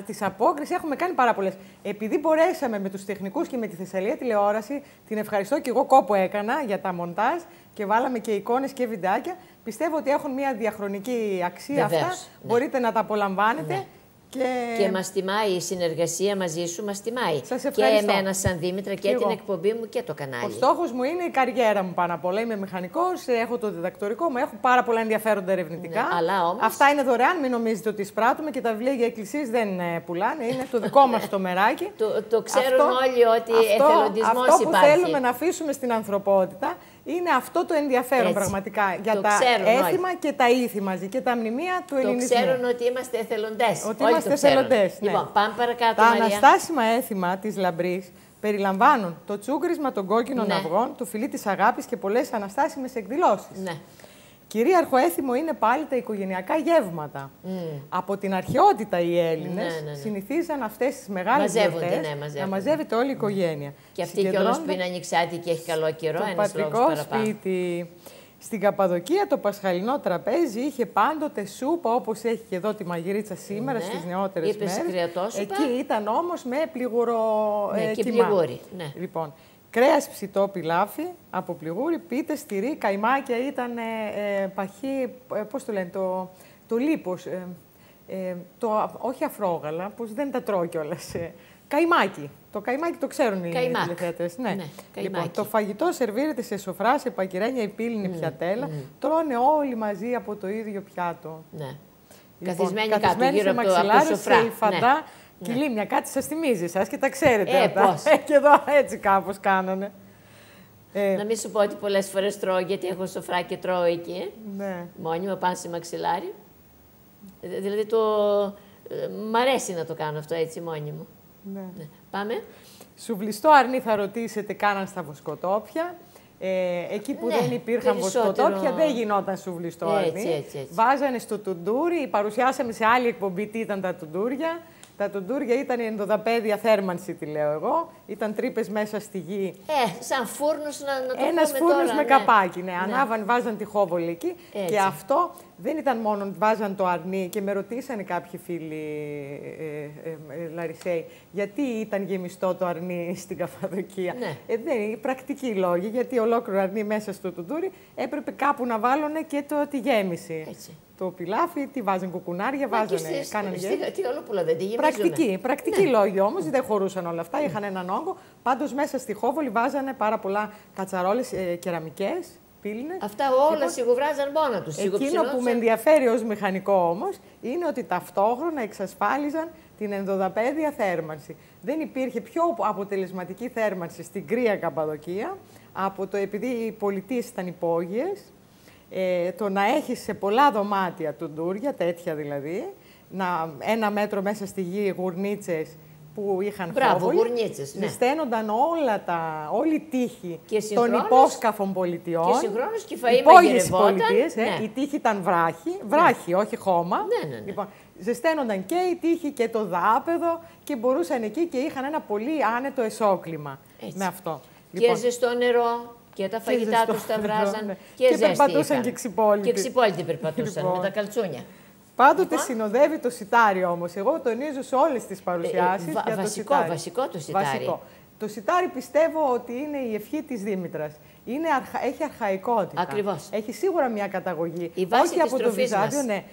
τις απόκρισεις έχουμε κάνει πάρα πολλές. Επειδή μπορέσαμε με τους τεχνικούς και με τη Θεσσαλία τηλεόραση, την ευχαριστώ και εγώ κόπο έκανα για τα μοντάζ και βάλαμε και εικόνες και βιντεάκια. Πιστεύω ότι έχουν μια διαχρονική αξία αυτά. Μπορείτε να τα απολαμβάνετε. Και μας τιμάει η συνεργασία μαζί σου, μας τιμάει. Σας ευχαριστώ. Και εμένα σαν Δήμητρα και την εκπομπή μου και το κανάλι. Ο στόχος μου είναι η καριέρα μου πάνω απ' όλα. Είμαι μηχανικός, έχω το διδακτορικό μου, έχω πάρα πολλά ενδιαφέροντα ερευνητικά. Ναι, αλλά όμως... Αυτά είναι δωρεάν, μην νομίζετε ότι εισπράττουμε και τα βιβλία για εκκλησίες δεν πουλάνε. Είναι το δικό μας το μεράκι. Το ξέρουν όλοι ότι εθελοντισμός υπάρχει. Αυτό που θέλουμε να αφήσουμε στην ανθρωπότητα είναι αυτό το ενδιαφέρον πραγματικά για τα έθιμα και τα ήθη μαζί και τα μνημεία του ελληνισμού. Το ξέρουν ότι είμαστε εθελοντές. Ότι είμαστε εθελοντές. Ναι. Λοιπόν, πάμε παρακάτω, τα Μαρία. αναστάσιμα έθιμα της Λαμπρής περιλαμβάνουν το τσούγκρισμα των κόκκινων αυγών, το φιλί της αγάπης και πολλές αναστάσιμες εκδηλώσεις. Ναι. Κυρίαρχο έθιμο είναι πάλι τα οικογενειακά γεύματα. Από την αρχαιότητα οι Έλληνες συνηθίζαν αυτές τις μεγάλες γιορτές να μαζεύεται όλη η οικογένεια. Και αυτή κιόλας που είναι ανοιξάτη και έχει καλό καιρό, ένας λόγος παραπάνω. Σπίτι. Στην Καπαδοκία το πασχαλινό τραπέζι είχε πάντοτε σούπα, όπως έχει και εδώ τη μαγειρίτσα σήμερα στις νεότερες μέρες. Εκεί ήταν όμως με πληγούρο κιμά. Λοιπόν, κρέας ψητό πιλάφι από πληγούρι, πίτες, τυρί, καϊμάκια ήταν παχύ, πώς το λένε, το λίπος, όχι αφρόγαλα, πως δεν τα τρώω κιόλας. Καϊμάκι. Το καϊμάκι το ξέρουν οι τηλεθεατές. Ναι. Λοιπόν, το φαγητό σερβίρεται σε σοφρά, σε πακυρένια ή πύληνη πιατέλα. Τρώνε όλοι μαζί από το ίδιο πιάτο. Ναι. Λοιπόν, καθισμένοι σε μαξιλάρι, σε υφαντά, κυλίμια. Κάτι σας θυμίζει εσάς και τα ξέρετε. Πώς. Και εδώ έτσι κάπως κάνανε. Να μην σου πω ότι πολλές φορές τρώω, γιατί έχω σοφρά και τρώω εκεί. Ναι. Μόνιμα πάνω σε μαξιλάρι. Δηλαδή μ' αρέσει να το κάνω αυτό έτσι μόνιμο. Ναι. Πάμε. Σουβλιστό αρνί θα ρωτήσετε, κάναν στα βοσκοτόπια. Εκεί που δεν υπήρχαν βοσκοτόπια δεν γινόταν σουβλιστό αρνί. Έτσι. Βάζανε στο τουντούρι, παρουσιάσαμε σε άλλη εκπομπή τι ήταν τα τουντούρια. Τα τουντούρια ήταν η ενδοδαπέδια θέρμανση, τη λέω εγώ. Ήταν τρύπες μέσα στη γη. Σαν φούρνος να το Ένας φούρνος με καπάκι, ναι. Ανάβαν, βάζαν τη χόβολη εκεί. Και αυτό δεν ήταν μόνο βάζαν το αρνί και με ρωτήσανε κάποιοι φίλοι Λαρισαίοι γιατί ήταν γεμιστό το αρνί στην Καπαδοκία. Δεν πρακτικοί λόγοι, γιατί ολόκληρο αρνί μέσα στο τουντούρι έπρεπε κάπου να βάλουν και τη γέμιση. Έτσι. Το πιλάφι, τι βάζαν κουκουνάρια, βάζανε, κάνανε γέμιση. Τι όλο δεν τη γεμίζουμε. Πρακτικοί λόγοι όμως, δεν χωρούσαν όλα αυτά, είχαν έναν όγκο. Πάντως μέσα στη χόβολη βάζανε πάρα πολλά κατσαρόλες κεραμικές, πύληνες. Αυτά όλα σιγοβράζαν μόνα τους. Εκείνο που με ενδιαφέρει ως μηχανικό όμως, είναι ότι ταυτόχρονα εξασφάλιζαν την ενδοδαπέδια θέρμανση. Δεν υπήρχε πιο αποτελεσματική θέρμανση στην κρύα Καπαδοκία, επειδή οι πολιτείες ήταν υπόγειες. Το να έχεις σε πολλά δωμάτια τουντούρια, τέτοια δηλαδή, 1 μέτρο μέσα στη γη γουρνίτσες που είχαν χόβολη. Γουρνίτσες, ναι. Ζεσταίνονταν όλη η τύχη των υπόσκαφων πολιτιών. Και συγχρόνως και η φαΐ μαγειρευόταν. Η τύχη ήταν βράχη, όχι χώμα. Ναι. Λοιπόν, ζεσταίνονταν και η τύχη και το δάπεδο και μπορούσαν εκεί και είχαν ένα πολύ άνετο εσόκλημα με αυτό. Και ζεστό νερό. Και τα φαγητά τους τα βράζαν και περπατούσαν και ξυπόλυτοι. Και ξυπόλυτοι περπατούσαν με τα καλτσούνια. Πάντοτε συνοδεύει το σιτάρι όμως. Εγώ τονίζω σε όλες τις παρουσιάσεις για το σιτάρι. Βασικό το σιτάρι. Βασικό. Το σιτάρι πιστεύω ότι είναι η ευχή της Δήμητρας. Έχει αρχαϊκότητα. Ακριβώς. Έχει σίγουρα μια καταγωγή. Η βάση όχι από το Βυζάντιο, ναι.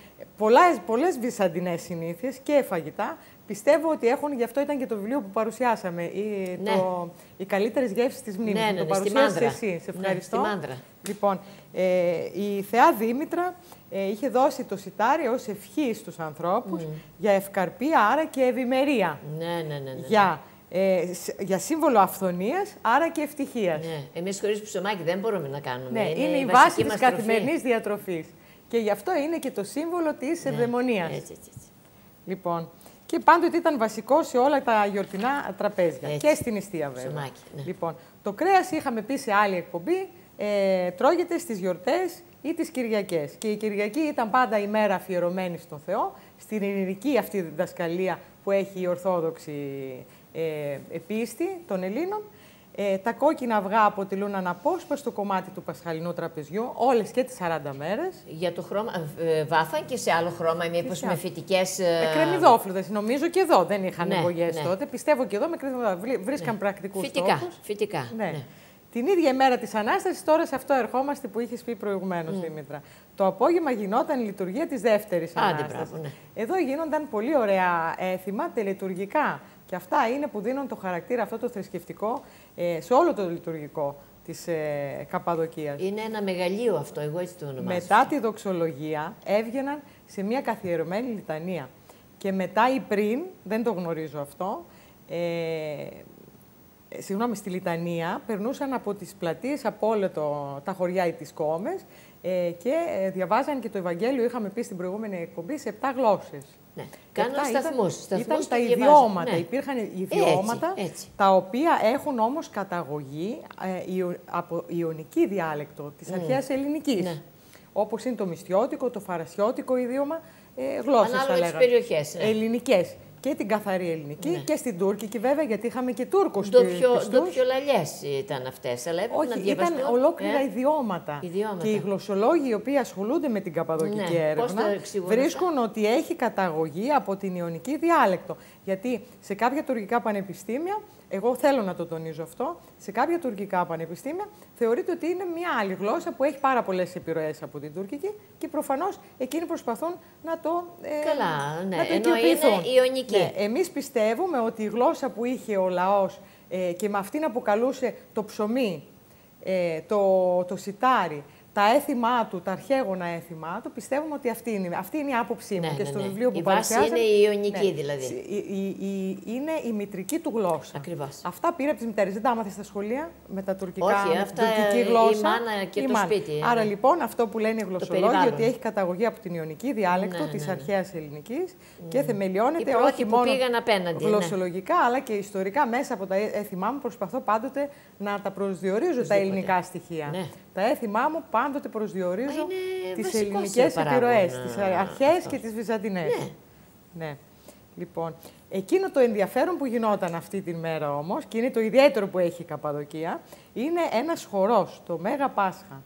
Πολλές βυζαντινές συνήθειες και φαγητά. Πιστεύω ότι έχουν, γι' αυτό ήταν και το βιβλίο που παρουσιάσαμε, οι καλύτερες γεύσεις της μνήμης. Το παρουσίασες εσύ. Σε ευχαριστώ. Στη Μάνδρα. Λοιπόν, η Θεά Δήμητρα είχε δώσει το σιτάρι ως ευχή στους ανθρώπους για ευκαρπία, άρα και ευημερία. Ναι. Για σύμβολο αυθονίας, άρα και ευτυχίας. Ναι. Εμείς χωρίς ψωμάκι δεν μπορούμε να κάνουμε. Ναι, είναι η βάση της καθημερινής διατροφής. Και γι' αυτό είναι και το σύμβολο της ευδαιμονίας. Έτσι. Λοιπόν, και πάντοτε ήταν βασικό σε όλα τα γιορτινά τραπέζια. Και στην νηστεία βέβαια. Ψωμάκι, ναι. Λοιπόν, το κρέας είχαμε πει σε άλλη εκπομπή, τρώγεται στις γιορτές ή τις Κυριακές. Και η Κυριακή ήταν πάντα η μέρα αφιερωμένη στον Θεό, στην ειρηνική αυτή διδασκαλία που έχει η Ορθόδοξη πίστη των Ελλήνων. Τα κόκκινα αυγά αποτελούν αναπόσπαστο κομμάτι του πασχαλινού τραπεζιού, όλες και τις 40 μέρες. Για το χρώμα, βάφαν και σε άλλο χρώμα, μήπως με φυτικές... Με κρεμμυδόφλουδες, νομίζω και εδώ δεν είχαν εμπογιές τότε. Πιστεύω και εδώ με κρεμμυδόφλουδες. Βρίσκαν πρακτικούς στόχους. Φυτικά. Ναι. Την ίδια ημέρα της Ανάστασης, τώρα σε αυτό ερχόμαστε που είχες πει προηγουμένως, Δήμητρα. Το απόγευμα γινόταν η λειτουργία της δεύτερης Ανάστασης. Ναι. Εδώ γίνονταν πολύ ωραία έθιμα τελετουργικά. Και αυτά είναι που δίνουν το χαρακτήρα αυτό το θρησκευτικό σε όλο το λειτουργικό της Καππαδοκίας. Είναι ένα μεγαλείο αυτό, εγώ έτσι το ονομάζω. Μετά τη δοξολογία έβγαιναν σε μια καθιερωμένη λιτανία. Και μετά ή πριν, δεν το γνωρίζω αυτό, στη λιτανία περνούσαν από τις πλατείες, από όλα τα χωριά ή τις κόμες και διαβάζαν και το Ευαγγέλιο, είχαμε πει στην προηγούμενη εκπομπή, σε 7 γλώσσες. Ναι. Κάναν σταθμούς. Ήταν τα ιδιώματα. Ναι. Υπήρχαν ιδιώματα, τα οποία έχουν όμως καταγωγή από ιωνική διάλεκτο της αρχαίας ελληνικής. Ναι. Όπως είναι το μυστιώτικο, το φαρασιώτικο ιδίωμα, γλώσσες θα λέγαμε. Περιοχές. Ναι. Ελληνικές. Και την καθαρή ελληνική, ναι, και στην τουρκική βέβαια, γιατί είχαμε και Τούρκους πιστούς. Ντοπιολαλιές ήταν αυτές, αλλά έπρεπε να διαβαστούν. Ήταν ολόκληρα ιδιώματα. Και οι γλωσσολόγοι οι οποίοι ασχολούνται με την καπαδοκική έρευνα βρίσκουν ότι έχει καταγωγή από την ιωνική διάλεκτο. Γιατί σε κάποια τουρκικά πανεπιστήμια, εγώ θέλω να το τονίζω αυτό, σε κάποια τουρκικά πανεπιστήμια θεωρείται ότι είναι μια άλλη γλώσσα που έχει πάρα πολλές επιρροές από την τουρκική και προφανώς εκείνοι προσπαθούν να το ενώ είναι ιωνική. Ναι, εμείς πιστεύουμε ότι η γλώσσα που είχε ο λαός και με αυτήν αποκαλούσε το ψωμί, το σιτάρι, τα έθιμά του, τα αρχαίγωνα έθιμά του, πιστεύουμε ότι αυτή είναι η άποψή μου. Και στο βιβλίο που παρουσιάζω. Η βάση είναι η ιωνική δηλαδή. Είναι η μητρική του γλώσσα. Ακριβώς. Αυτά πήρα από τις μητέρες. Δεν τα άμαθες στα σχολεία με τα τουρκικά. Όχι, αυτά τουρκική γλώσσα. Η μάνα και το σπίτι. Άρα λοιπόν αυτό που λένε οι γλωσσολόγοι, ότι έχει καταγωγή από την ιωνική διάλεκτο της αρχαίας ελληνικής και θεμελιώνεται όχι μόνο γλωσσολογικά, αλλά και ιστορικά μέσα από τα έθιμά μου. Προσπαθώ πάντοτε να τα προσδιορίζω τα ελληνικά στοιχεία. Τα έθιμά μου πάντοτε προσδιορίζω τις ελληνικές επιρροές, τις αρχαίες και τις βυζαντινές. Ναι. Λοιπόν, εκείνο το ενδιαφέρον που γινόταν αυτή την μέρα όμως, και είναι το ιδιαίτερο που έχει η Καππαδοκία, είναι ένας χορός, το Μέγα Πάσχα.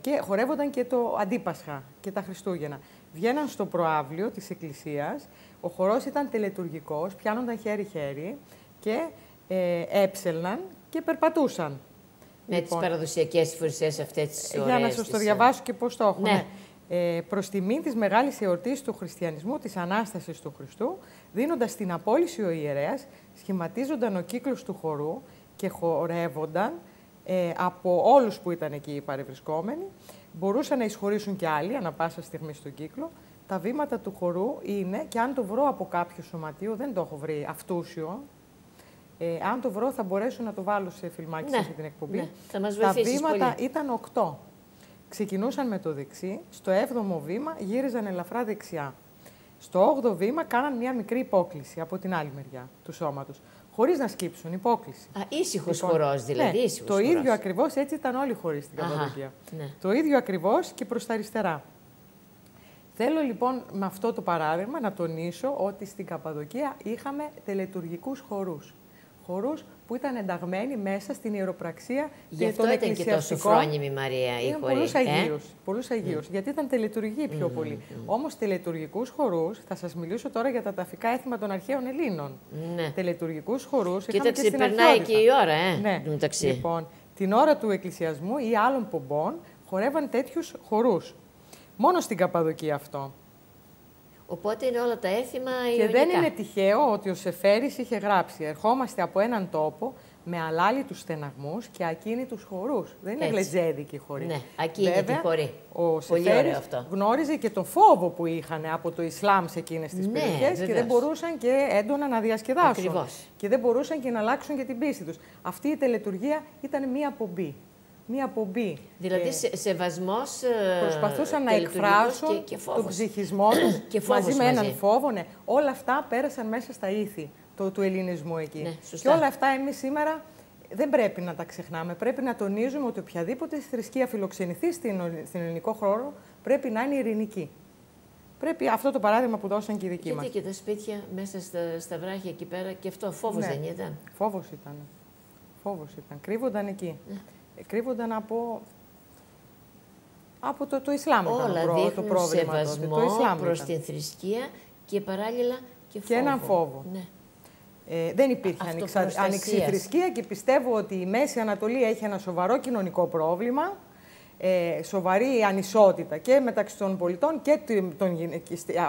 Και χορεύονταν και το Αντίπασχα και τα Χριστούγεννα. Βγαίναν στο προαύλιο της εκκλησίας, ο χορός ήταν τελετουργικός, πιάνονταν χέρι-χέρι και έψελναν και περπατούσαν. Με τις παραδοσιακές φορσές αυτές τις ωραίες. Για να σας το διαβάσω και πώς το έχω. Ναι. Προς τιμήν της μεγάλης εορτής του χριστιανισμού, της Ανάστασης του Χριστού, δίνοντας την απόλυση ο ιερέας, σχηματίζονταν ο κύκλος του χορού και χορεύονταν από όλους που ήταν εκεί οι παρευρισκόμενοι. Μπορούσαν να εισχωρήσουν και άλλοι, ανά πάσα στιγμή στον κύκλο. Τα βήματα του χορού είναι, και αν το βρω από κάποιο σωματείο, δεν το έχω βρει αυτούσιο, αν το βρω θα μπορέσω να το βάλω σε φιλμάκι σε αυτή την εκπομπή. Ναι. Θα μας τα βοηθήσεις βήματα πολύ. ήταν 8. Ξεκινούσαν με το δεξί, στο 7ο βήμα γύριζαν ελαφρά δεξιά. Στο 8ο βήμα κάναν μια μικρή υπόκληση από την άλλη μεριά του σώματος, χωρίς να σκύψουν, υπόκληση. Ήσυχος χορός δηλαδή. Ναι, το ίδιο ακριβώς, έτσι ήταν όλοι οι χοροί στην Καππαδοκία. Ναι. Το ίδιο ακριβώς και προς τα αριστερά. Θέλω λοιπόν με αυτό το παράδειγμα να τονίσω ότι στην Καππαδοκία είχαμε τελετουργικούς χορούς. Χορούς που ήταν ενταγμένοι μέσα στην ιεροπραξία και τον εκκλησιαστικό. Γι' αυτό ήταν και τόσο φρόνιμη η Μαρία η χορή. Πολλούς Αγίους, γιατί ήταν τελετουργικοί πιο πολύ. Όμως τελετουργικούς χορούς, θα σας μιλήσω τώρα για τα ταφικά έθιμα των αρχαίων Ελλήνων. Τελετουργικούς χορούς είχαμε και στην αρχαιότητα. Περνάει και η ώρα, ναι. Λοιπόν, την ώρα του εκκλησιασμού ή άλλων πομπών χορεύαν τέτοιους χορούς. Μόνο στην Καππαδοκία αυτό. Οπότε είναι όλα τα έθιμα ιωνικά. Και δεν είναι τυχαίο ότι ο Σεφέρης είχε γράψει «Ερχόμαστε από έναν τόπο με αλάλητους στεναγμούς και ακίνητους χορούς». Δεν είναι γλεζέδικοι χοροί. Ναι, ακίνητοι χοροί. Ο Σεφέρης γνώριζε και τον φόβο που είχαν από το Ισλάμ σε εκείνες τις περιοχές και δεν μπορούσαν και έντονα να διασκεδάσουν. Ακριβώς. Και δεν μπορούσαν και να αλλάξουν και την πίστη τους. Αυτή η τελετουργία ήταν μία πομπή. Μία πομπή. Δηλαδή σεβασμός. Προσπαθούσαν να εκφράσουν τον ψυχισμό τους μαζί με έναν φόβο. Ναι. Όλα αυτά πέρασαν μέσα στα ήθη του ελληνισμού εκεί. Ναι, και όλα αυτά εμείς σήμερα δεν πρέπει να τα ξεχνάμε. Πρέπει να τονίζουμε ότι οποιαδήποτε θρησκεία φιλοξενηθεί στην ελληνικό χώρο πρέπει να είναι ειρηνική. Πρέπει αυτό το παράδειγμα που δώσαν και οι δικοί μας. Γιατί και τα σπίτια μέσα στα βράχια εκεί πέρα και αυτό φόβος δεν ήταν. Φόβος ήταν. Φόβος ήταν. Κρύβονταν εκεί. Ναι. Κρύβονταν από το Ισλάμ. Όλα δείχνουν σεβασμό προς την θρησκεία και παράλληλα και φόβο. Και έναν φόβο. Ναι. Δεν υπήρχε ανοιχτή θρησκεία και πιστεύω ότι η Μέση Ανατολή έχει ένα σοβαρό κοινωνικό πρόβλημα, σοβαρή ανισότητα και μεταξύ των πολιτών και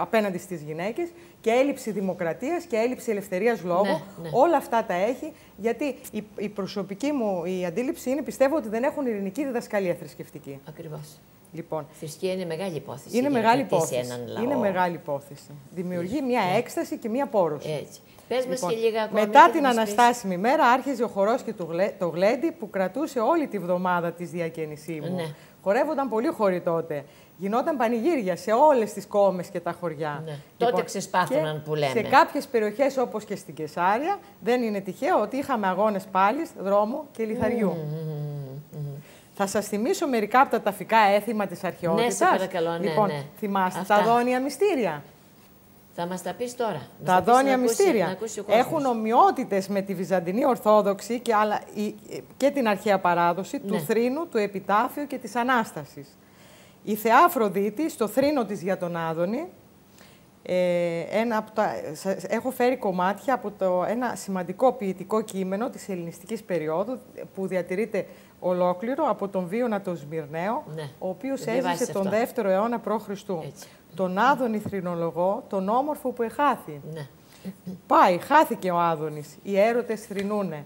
απέναντι στις γυναίκες και έλλειψη δημοκρατίας και έλλειψη ελευθερίας λόγου. Ναι. Όλα αυτά τα έχει, γιατί η προσωπική μου η αντίληψη είναι, πιστεύω ότι δεν έχουν ειρηνική διδασκαλία θρησκευτική. Ακριβώς. Λοιπόν, θρησκεία είναι μεγάλη υπόθεση. Είναι μεγάλη υπόθεση. Είναι μεγάλη υπόθεση. Δημιουργεί μια έκσταση και μια πόρωση. Έτσι. Πες μας και λίγα ακόμα. Μετά την Αναστάσιμη μέρα άρχιζε ο χορός και το γλέντι που κρατούσε όλη τη βδομάδα της διακαίνησή μου. Ναι. Χορεύονταν πολύ χοροί τότε. Γινόταν πανηγύρια σε όλες τις κόμμες και τα χωριά. Ναι. Τότε ξεσπάθαιναν που λέμε. Σε κάποιες περιοχές όπως και στην Κεσάρια δεν είναι τυχαίο ότι είχαμε αγώνες πάλης, δρόμου και λιθαριού. Θα σας θυμίσω μερικά από τα ταφικά έθιμα της αρχαιότητας. Ναι, σε παρακαλώ, ναι, λοιπόν, ναι. Θυμάστε τα Αδόνια Μυστήρια. Θα μας τα πεις τώρα. Τα Αδόνια Μυστήρια έχουν ομοιότητες με τη Βυζαντινή Ορθόδοξη και την αρχαία παράδοση του Θρήνου, του Επιτάφιου και της Ανάστασης. Η Θεά Αφροδίτη, στο θρήνο της για τον Άδωνη, έχω φέρει κομμάτια από ένα σημαντικό ποιητικό κείμενο της ελληνιστικής περίοδου που διατηρείται ολόκληρο από τον Βίωνα τον Σμυρναίο, ο οποίος έζησε τον 2ο αιώνα π.Χ. Τον Άδωνη θρηνολογό, τον όμορφο που εχάθη. Ναι. Πάει, χάθηκε ο Άδωνης, οι έρωτες θρυνούνε.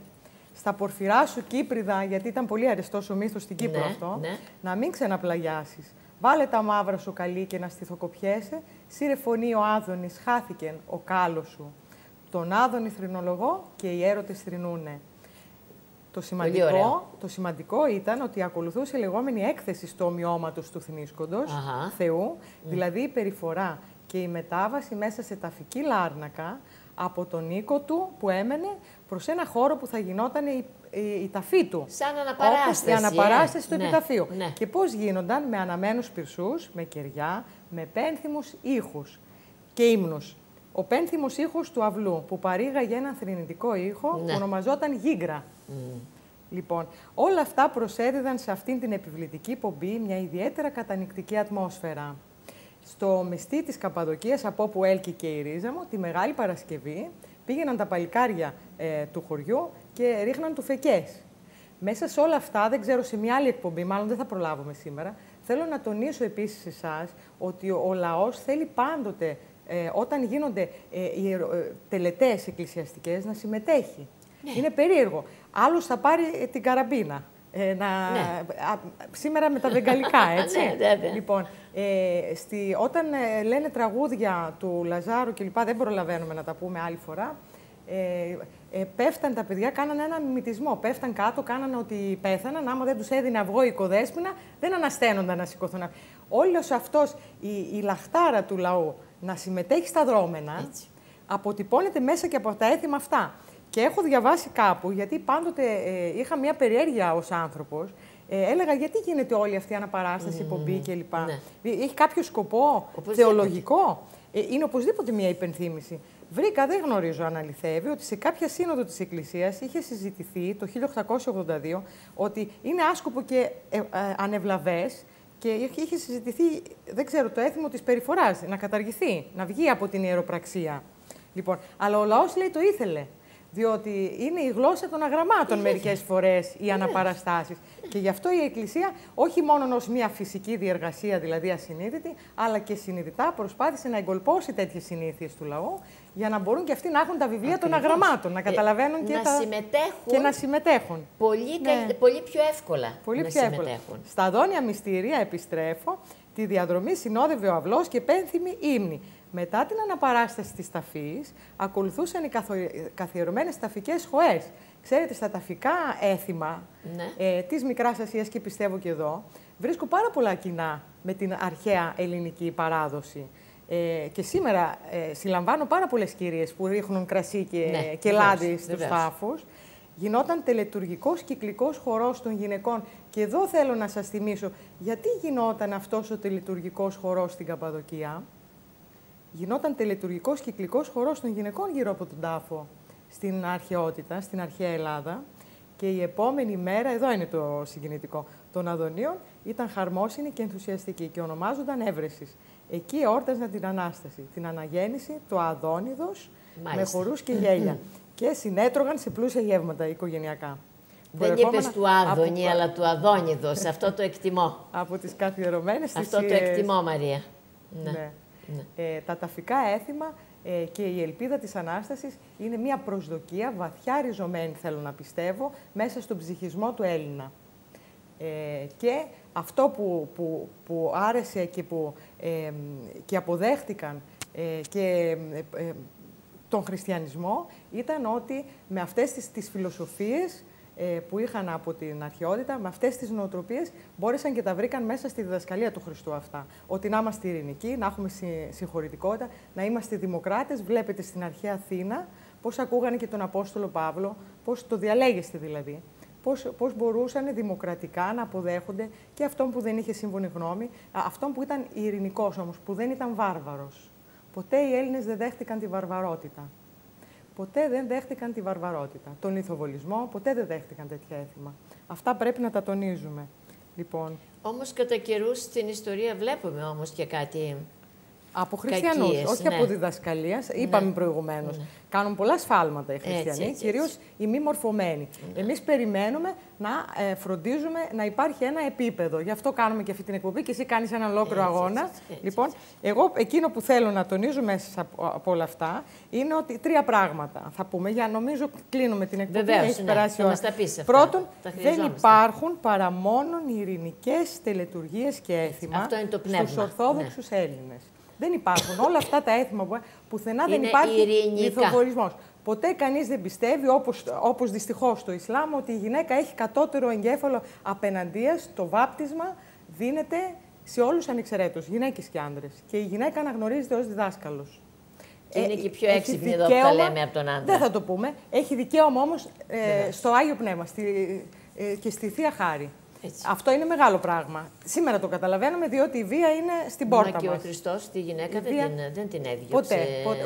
Στα πορφυρά σου Κύπριδα, γιατί ήταν πολύ αρεστός ο μύθος στην Κύπρο αυτό, να μην ξαναπλαγιάσεις. Βάλε τα μαύρα σου καλή και να στιθοκοπιέσαι. Σύρε φωνή ο Άδωνης, χάθηκεν ο κάλος σου. Τον Άδωνη θρηνολογό και οι έρωτες θρυνούνε. Το σημαντικό ήταν ότι ακολουθούσε λεγόμενη έκθεση στο ομοιώματος του θνήσκοντος Θεού, δηλαδή η περιφορά και η μετάβαση μέσα σε ταφική λάρνακα από τον οίκο του που έμενε προς ένα χώρο που θα γινόταν η ταφή του. Σαν αναπαράσταση. Η αναπαράσταση του επιταφείου. Ναι. Και πώς γίνονταν? Με αναμένους πυρσούς, με κεριά, με πένθυμους ήχους και ύμνους. Ο πένθυμος ήχος του αυλού που παρήγαγε έναν θρηνητικό ήχο που ονομαζόταν γύγκρα. Λοιπόν, όλα αυτά προσέδιδαν σε αυτήν την επιβλητική πομπή μια ιδιαίτερα κατανυκτική ατμόσφαιρα. Στο μεστή της Καπαδοκίας, από όπου έλκυε η ρίζα μου, τη Μεγάλη Παρασκευή πήγαιναν τα παλικάρια του χωριού και ρίχναν τουφεκές. Μέσα σε όλα αυτά, δεν ξέρω, σε μια άλλη εκπομπή, μάλλον δεν θα προλάβουμε σήμερα, θέλω να τονίσω επίσης εσάς ότι ο λαός θέλει πάντοτε, όταν γίνονται τελετές εκκλησιαστικές, να συμμετέχει. Ναι. Είναι περίεργο. Άλλος θα πάρει την καραμπίνα. Σήμερα με τα βεγγαλικά, έτσι. Λοιπόν, όταν λένε τραγούδια του Λαζάρου κλπ, δεν προλαβαίνουμε να τα πούμε άλλη φορά, πέφταν τα παιδιά, κάνανε ένα μιμητισμό. Πέφταν κάτω, κάνανε ότι πέθαναν. Άμα δεν τους έδινε αυγό η οικοδέσποινα, δεν ανασταίνονταν να σηκωθούν. Όλος αυτός, η λαχτάρα του λαού να συμμετέχει στα δρόμενα, αποτυπώνεται μέσα και από τα έθιμα αυτά. Και έχω διαβάσει κάπου, γιατί πάντοτε είχα μια περιέργεια ως άνθρωπος, έλεγα γιατί γίνεται όλη αυτή η αναπαράσταση, πομπή κλπ. Ναι. Έχει κάποιο σκοπό θεολογικό? Είναι οπωσδήποτε μια υπενθύμηση. Βρήκα, δεν γνωρίζω αν αληθεύει, ότι σε κάποια σύνοδο της Εκκλησίας είχε συζητηθεί το 1882 ότι είναι άσκοπο και ανεβλαβές και είχε συζητηθεί, δεν ξέρω, το έθιμο της περιφοράς, να καταργηθεί, να βγει από την ιεροπραξία. Λοιπόν, αλλά ο λαός λέει το ήθελε. Διότι είναι η γλώσσα των αγραμμάτων μερικές φορές οι αναπαραστάσεις. Και γι' αυτό η Εκκλησία, όχι μόνο ως μια φυσική διεργασία, δηλαδή ασυνείδητη, αλλά και συνειδητά προσπάθησε να εγκολπώσει τέτοιες συνήθειες του λαού, για να μπορούν και αυτοί να έχουν τα βιβλία των αγραμμάτων, να καταλαβαίνουν και να συμμετέχουν. Πολύ πιο εύκολα. Πολύ πιο εύκολα. Στα Αδόνια Μυστήρια, επιστρέφω, τη διαδρομή συνόδευε ο αυλός και πένθυμη ύμνη. Μετά την αναπαράσταση της ταφής, ακολουθούσαν οι καθιερωμένες ταφικές χωές. Ξέρετε, στα ταφικά έθιμα της Μικράς Ασίας και πιστεύω και εδώ, βρίσκω πάρα πολλά κοινά με την αρχαία ελληνική παράδοση. Και σήμερα συλλαμβάνω πάρα πολλές κυρίες που ρίχνουν κρασί και λάδι στους τάφους. Γινόταν τελετουργικός κυκλικός χορός των γυναικών. Και εδώ θέλω να σας θυμίσω, γιατί γινόταν αυτός ο τελετουργικός χορός στην Καπαδοκία? Γινόταν τελετουργικός κυκλικός χορός των γυναικών γύρω από τον τάφο στην αρχαιότητα, στην αρχαία Ελλάδα. Και η επόμενη μέρα, εδώ είναι το συγκινητικό, των Αδωνίων ήταν χαρμόσυνη και ενθουσιαστική και ονομάζονταν Έβρεσης. Εκεί εόρταζαν την Ανάσταση, την Αναγέννηση, το Αδόνιδος, με χορούς και γέλια. και συνέτρωγαν σε πλούσια γεύματα οικογενειακά. Δεν είπες του Άδωνη, αλλά του Αδόνιδος. Αυτό το εκτιμώ. Από τις καθιερωμένες... Αυτό το εκτιμώ, Μαρία. Ναι. Τα ταφικά έθιμα και η ελπίδα της Ανάστασης είναι μια προσδοκία βαθιά ριζωμένη, θέλω να πιστεύω, μέσα στον ψυχισμό του Έλληνα. Και αυτό που άρεσε και αποδέχτηκαν τον χριστιανισμό ήταν ότι με αυτές τις φιλοσοφίες που είχαν από την αρχαιότητα, με αυτές τις νοοτροπίες μπόρεσαν και τα βρήκαν μέσα στη διδασκαλία του Χριστού αυτά. Ότι να είμαστε ειρηνικοί, να έχουμε συγχωρητικότητα, να είμαστε δημοκράτες. Βλέπετε στην αρχαία Αθήνα πώς ακούγανε και τον Απόστολο Παύλο, πώς το διαλέγεστε δηλαδή. Πώς μπορούσαν δημοκρατικά να αποδέχονται και αυτόν που δεν είχε σύμφωνη γνώμη, αυτόν που ήταν ειρηνικός όμως, που δεν ήταν βάρβαρος. Ποτέ οι Έλληνες δεν δέχτηκαν τη βαρβαρότητα. Ποτέ δεν δέχτηκαν τη βαρβαρότητα. Τον λιθοβολισμό, ποτέ δεν δέχτηκαν τέτοια έθιμα. Αυτά πρέπει να τα τονίζουμε. Λοιπόν. Όμως κατά καιρούς στην ιστορία βλέπουμε όμως και κάτι... Από χριστιανούς, όχι από διδασκαλία. Είπαμε προηγουμένως. Κάνουν πολλά σφάλματα οι χριστιανοί, κυρίως οι μη μορφωμένοι. Εμείς περιμένουμε να φροντίζουμε να υπάρχει ένα επίπεδο. Γι' αυτό κάνουμε και αυτή την εκπομπή και εσύ κάνεις έναν ολόκληρο αγώνα. Λοιπόν, εγώ εκείνο που θέλω να τονίζω μέσα από όλα αυτά είναι ότι τρία πράγματα θα πούμε. Για νομίζω κλείνουμε την εκπομπή. Βεβαίως, έχει περάσει ώρα. Πρώτον, δεν υπάρχουν παρά μόνο ειρηνικές τελετουργίες και έθιμα στους Ορθόδοξους Έλληνες. Δεν υπάρχουν. Όλα αυτά τα έθιμα που πουθενά δεν υπάρχει λιθοβολισμός. Ποτέ κανείς δεν πιστεύει, όπως δυστυχώς στο Ισλάμ, ότι η γυναίκα έχει κατώτερο εγκέφαλο απέναντίας. Το βάπτισμα δίνεται σε όλους ανεξαιρέτως, γυναίκες και άνδρες. Και η γυναίκα αναγνωρίζεται ως διδάσκαλος. Και είναι και πιο έξυπνη εδώ που τα λέμε από τον άντρα. Δεν θα το πούμε. Έχει δικαίωμα όμως στο Άγιο Πνεύμα και στη Θεία Χάρη. Έτσι. Αυτό είναι μεγάλο πράγμα. Σήμερα το καταλαβαίνουμε, διότι η βία είναι στην πόρτα μας. Και ο Χριστός τη γυναίκα δεν την έδιωξε. Ποτέ,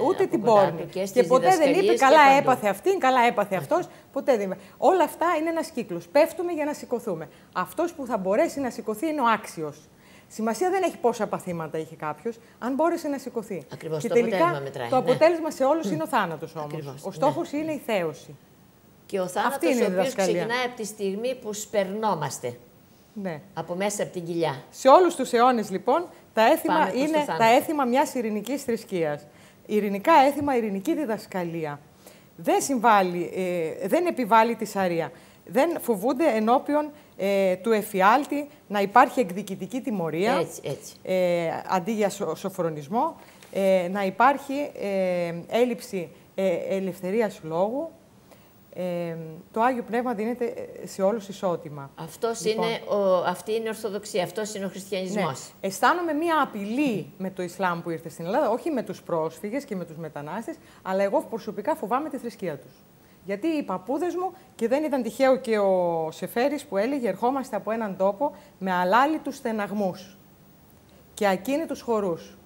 ούτε την πόρνη. Και ποτέ δεν είπε καλά έπαθε αυτήν, καλά έπαθε αυτός. Ποτέ δεν είπε. Όλα αυτά είναι ένας κύκλος. Πέφτουμε για να σηκωθούμε. Αυτός που θα μπορέσει να σηκωθεί είναι ο άξιος. Σημασία δεν έχει πόσα παθήματα είχε κάποιος, αν μπόρεσε να σηκωθεί. Ακριβώς, και το τελικά αποτέλεσμα μετράει. Το αποτέλεσμα σε όλους είναι ο θάνατος όμως. Ο στόχος είναι η θέωση. Και ο θάνατος ο οποίος ξεκινάει από τη στιγμή που σπερνόμαστε. Ναι. Από μέσα από την κοιλιά. Σε όλους τους αιώνες, λοιπόν, τα έθιμα είναι τα έθιμα μιας ειρηνικής θρησκείας. Ειρηνικά έθιμα, ειρηνική διδασκαλία. Δεν συμβάλλει, δεν επιβάλλει τη σαρία. Δεν φοβούνται ενώπιον του εφιάλτη να υπάρχει εκδικητική τιμωρία, αντί για σοφρονισμό, να υπάρχει έλλειψη ελευθερίας λόγου. Το Άγιο Πνεύμα δίνεται σε όλους ισότιμα. Αυτή είναι η Ορθοδοξία, αυτός είναι ο χριστιανισμός. Ναι. Αισθάνομαι μία απειλή με το Ισλάμ που ήρθε στην Ελλάδα, όχι με τους πρόσφυγες και με τους μετανάστες, αλλά εγώ προσωπικά φοβάμαι τη θρησκεία τους. Γιατί οι παππούδες μου, και δεν ήταν τυχαίο και ο Σεφέρης που έλεγε, ερχόμαστε από έναν τόπο με αλάλητους στεναγμούς και ακίνητους χορούς.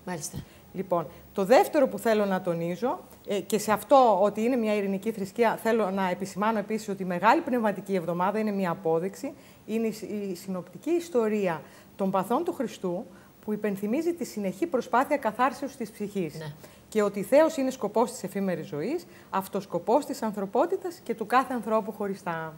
Μάλιστα. Λοιπόν, το δεύτερο που θέλω να τονίζω, και σε αυτό ότι είναι μια ειρηνική θρησκεία, θέλω να επισημάνω επίσης ότι η Μεγάλη Πνευματική Εβδομάδα είναι μια απόδειξη, είναι η συνοπτική ιστορία των παθών του Χριστού, που υπενθυμίζει τη συνεχή προσπάθεια καθάρσεως της ψυχής. Ναι. Και ότι η θέος είναι σκοπός της εφήμερης ζωής, αυτός σκοπός της ανθρωπότητας και του κάθε ανθρώπου χωριστά.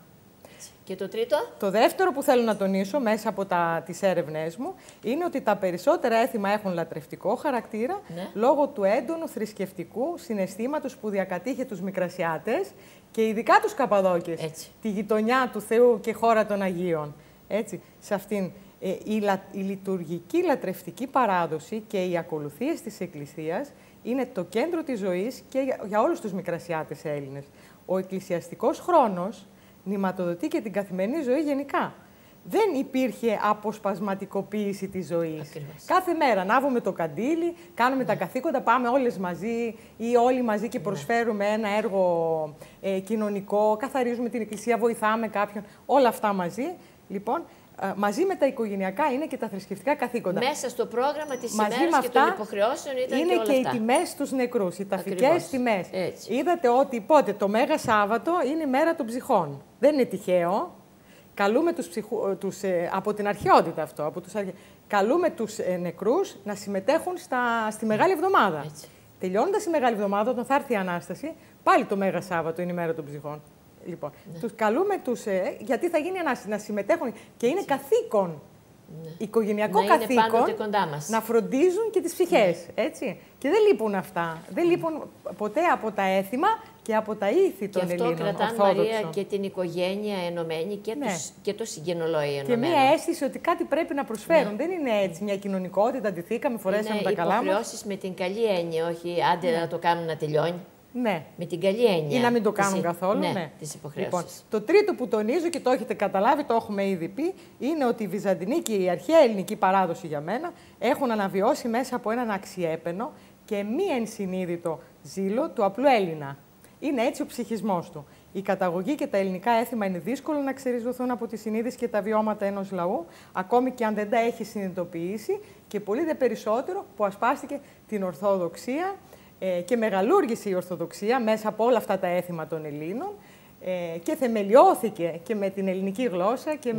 Και το τρίτο. Το δεύτερο που θέλω να τονίσω μέσα από τις έρευνές μου είναι ότι τα περισσότερα έθιμα έχουν λατρευτικό χαρακτήρα, λόγω του έντονου θρησκευτικού συναισθήματος που διακατήχε τους Μικρασιάτες και ειδικά τους Καπαδόκες, τη γειτονιά του Θεού και χώρα των Αγίων. Έτσι, σε αυτήν η λειτουργική λατρευτική παράδοση και οι ακολουθίες της Εκκλησίας είναι το κέντρο της ζωής και για όλους τους Μικρασιάτες Έλληνες. Ο εκκλησιαστικός χρόνος νηματοδοτεί και την καθημερινή ζωή γενικά. Δεν υπήρχε αποσπασματικοποίηση της ζωής. Ακριβώς. Κάθε μέρα ανάβουμε το καντήλι, κάνουμε τα καθήκοντα, πάμε όλες μαζί ή όλοι μαζί και προσφέρουμε ένα έργο κοινωνικό, καθαρίζουμε την εκκλησία, βοηθάμε κάποιον, όλα αυτά μαζί. Λοιπόν, μαζί με τα οικογενειακά είναι και τα θρησκευτικά καθήκοντα. Μέσα στο πρόγραμμα της ημέρας και των υποχρεώσεων ήταν είναι και όλα αυτά. Είναι και οι τιμές στους νεκρούς, οι ταφικές τιμές. Είδατε ότι πότε το Μέγα Σάββατο είναι η μέρα των ψυχών. Δεν είναι τυχαίο. Καλούμε από την αρχαιότητα αυτό. Καλούμε τους νεκρούς να συμμετέχουν στη Μεγάλη Εβδομάδα. Τελειώνοντας η Μεγάλη Εβδομάδα, όταν θα έρθει η Ανάσταση, πάλι το Μέγα Σάββατο είναι η μέρα των ψυχών. Λοιπόν, τους καλούμε γιατί θα γίνει Ανάσταση, να συμμετέχουν και είναι καθήκον. Οικογενειακό καθήκον να φροντίζουν και τις ψυχές, έτσι. Και δεν λείπουν αυτά. Δεν λείπουν ποτέ από τα έθιμα και από τα ήθη των Ελλήνων. Και αυτό κρατάνε, Μαρία, και την οικογένεια ενωμένη και το συγγενολόι ενωμένο. Και μία αίσθηση ότι κάτι πρέπει να προσφέρουν. Δεν είναι έτσι μια κοινωνικότητα, αντιθήκαμε, φορέσαμε τα καλά μας. Υποχρεώσεις με την καλή έννοια, όχι άντε να το κάνουν να τελειώνει. Ναι. Με την καλή έννοια. Ή να μην το κάνουν καθόλου. Ναι. Τις υποχρεώσεις. Λοιπόν, το τρίτο που τονίζω και το έχετε καταλάβει, το έχουμε ήδη πει, είναι ότι η βυζαντινή και η αρχαία ελληνική παράδοση για μένα έχουν αναβιώσει μέσα από έναν αξιέπαινο και μη ενσυνείδητο ζήλο του απλού Έλληνα. Είναι έτσι ο ψυχισμός του. Η καταγωγή και τα ελληνικά έθιμα είναι δύσκολο να ξεριζωθούν από τη συνείδηση και τα βιώματα ενός λαού, ακόμη και αν δεν τα έχει συνειδητοποιήσει, και πολύ δε περισσότερο που ασπάστηκε την Ορθοδοξία και μεγαλούργησε η Ορθοδοξία μέσα από όλα αυτά τα έθιμα των Ελλήνων και θεμελιώθηκε και με την ελληνική γλώσσα και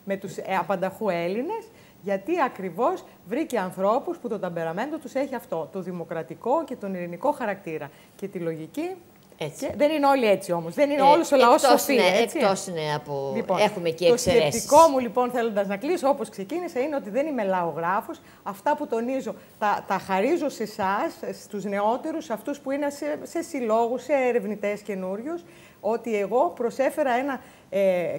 με τους απανταχού Έλληνες, γιατί ακριβώς βρήκε ανθρώπους που το ταμπεραμέντο τους έχει αυτό, το δημοκρατικό και τον ειρηνικό χαρακτήρα και τη λογική. Και δεν είναι όλοι έτσι όμως. Δεν είναι όλος ο λαός σοφή. Εκτός είναι από... Λοιπόν, έχουμε και εξαιρέσεις. Το σκεπτικό μου, λοιπόν, θέλοντας να κλείσω, όπως ξεκίνησα, είναι ότι δεν είμαι λαογράφος. Αυτά που τονίζω τα χαρίζω σε εσάς, στους νεότερους, αυτούς που είναι σε συλλόγους, σε ερευνητές καινούριους, ότι εγώ προσέφερα ένα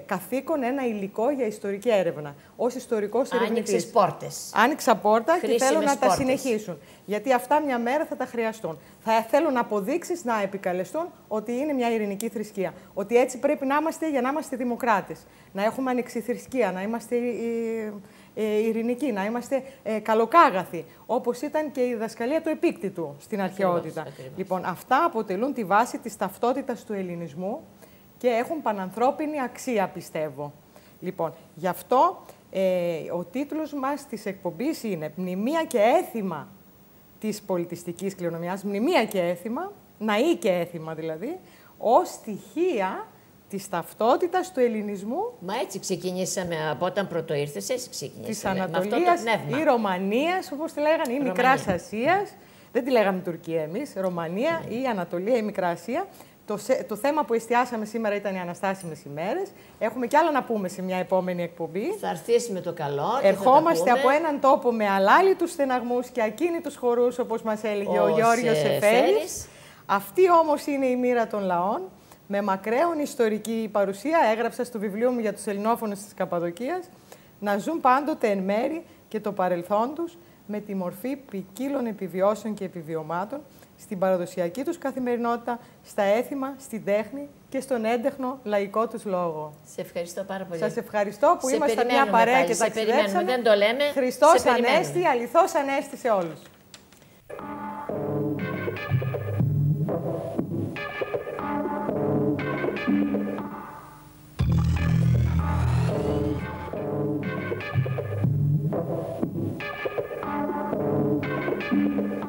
καθήκον, ένα υλικό για ιστορική έρευνα. Ως ιστορικός ερευνητής. Άνοιξες πόρτες. Άνοιξα πόρτα χρήσιμες και θέλω να πόρτες. τα συνεχίσουν. Γιατί αυτά μια μέρα θα τα χρειαστούν. Θα θέλουν αποδείξεις να επικαλεστούν ότι είναι μια ειρηνική θρησκεία. Ότι έτσι πρέπει να είμαστε για να είμαστε δημοκράτες. Να έχουμε ανεξιθρησκεία, να είμαστε ειρηνικοί, να είμαστε καλοκάγαθοι. Όπως ήταν και η διδασκαλία του Επίκτητου στην αρχαιότητα. Ακριβώς. Λοιπόν, αυτά αποτελούν τη βάση της ταυτότητας του ελληνισμού και έχουν πανανθρώπινη αξία, πιστεύω. Λοιπόν, γι' αυτό ο τίτλος μας της εκπομπής είναι «Μνημεία και έθιμα της πολιτιστικής κληρονομιάς», μνημεία και έθιμα, ναή και έθιμα δηλαδή, ως στοιχεία της ταυτότητας του ελληνισμού. Μα έτσι ξεκινήσαμε από όταν πρώτο ήρθες, έτσι ξεκινήσαμε. Της Ανατολίας ή Ρωμανίας, όπως τη λέγανε, ή Μικράς Ασίας. Δεν τη λέγαμε Τουρκία εμείς, Ρωμανία ή Ανατολία ή Μικρά Ασία. Το θέμα που εστιάσαμε σήμερα ήταν οι αναστάσιμες ημέρες. Έχουμε κι άλλα να πούμε σε μια επόμενη εκπομπή. Θα έρθεις με το καλό. Ερχόμαστε από έναν τόπο με αλάλητους στεναγμούς και ακίνητους χορούς, όπως μας έλεγε ο Γεώργιος Εφέρης. Αυτή όμως είναι η μοίρα των λαών. Με μακραίων ιστορική παρουσία, έγραψα στο βιβλίο μου για τους ελληνόφωνους της Καππαδοκίας, να ζουν πάντοτε εν μέρη και το παρελθόν τους με τη μορφή ποικίλων επιβιώσεων και επιβιωμάτων, στην παραδοσιακή τους καθημερινότητα, στα έθιμα, στην τέχνη και στον έντεχνο λαϊκό τους λόγο. Σε ευχαριστώ πάρα πολύ. Σας ευχαριστώ που ήμασταν μια παρέα και ταξιδέψαμε. Δεν το λέμε. Χριστός Ανέστη, αληθώς Ανέστη σε όλους. Thank you.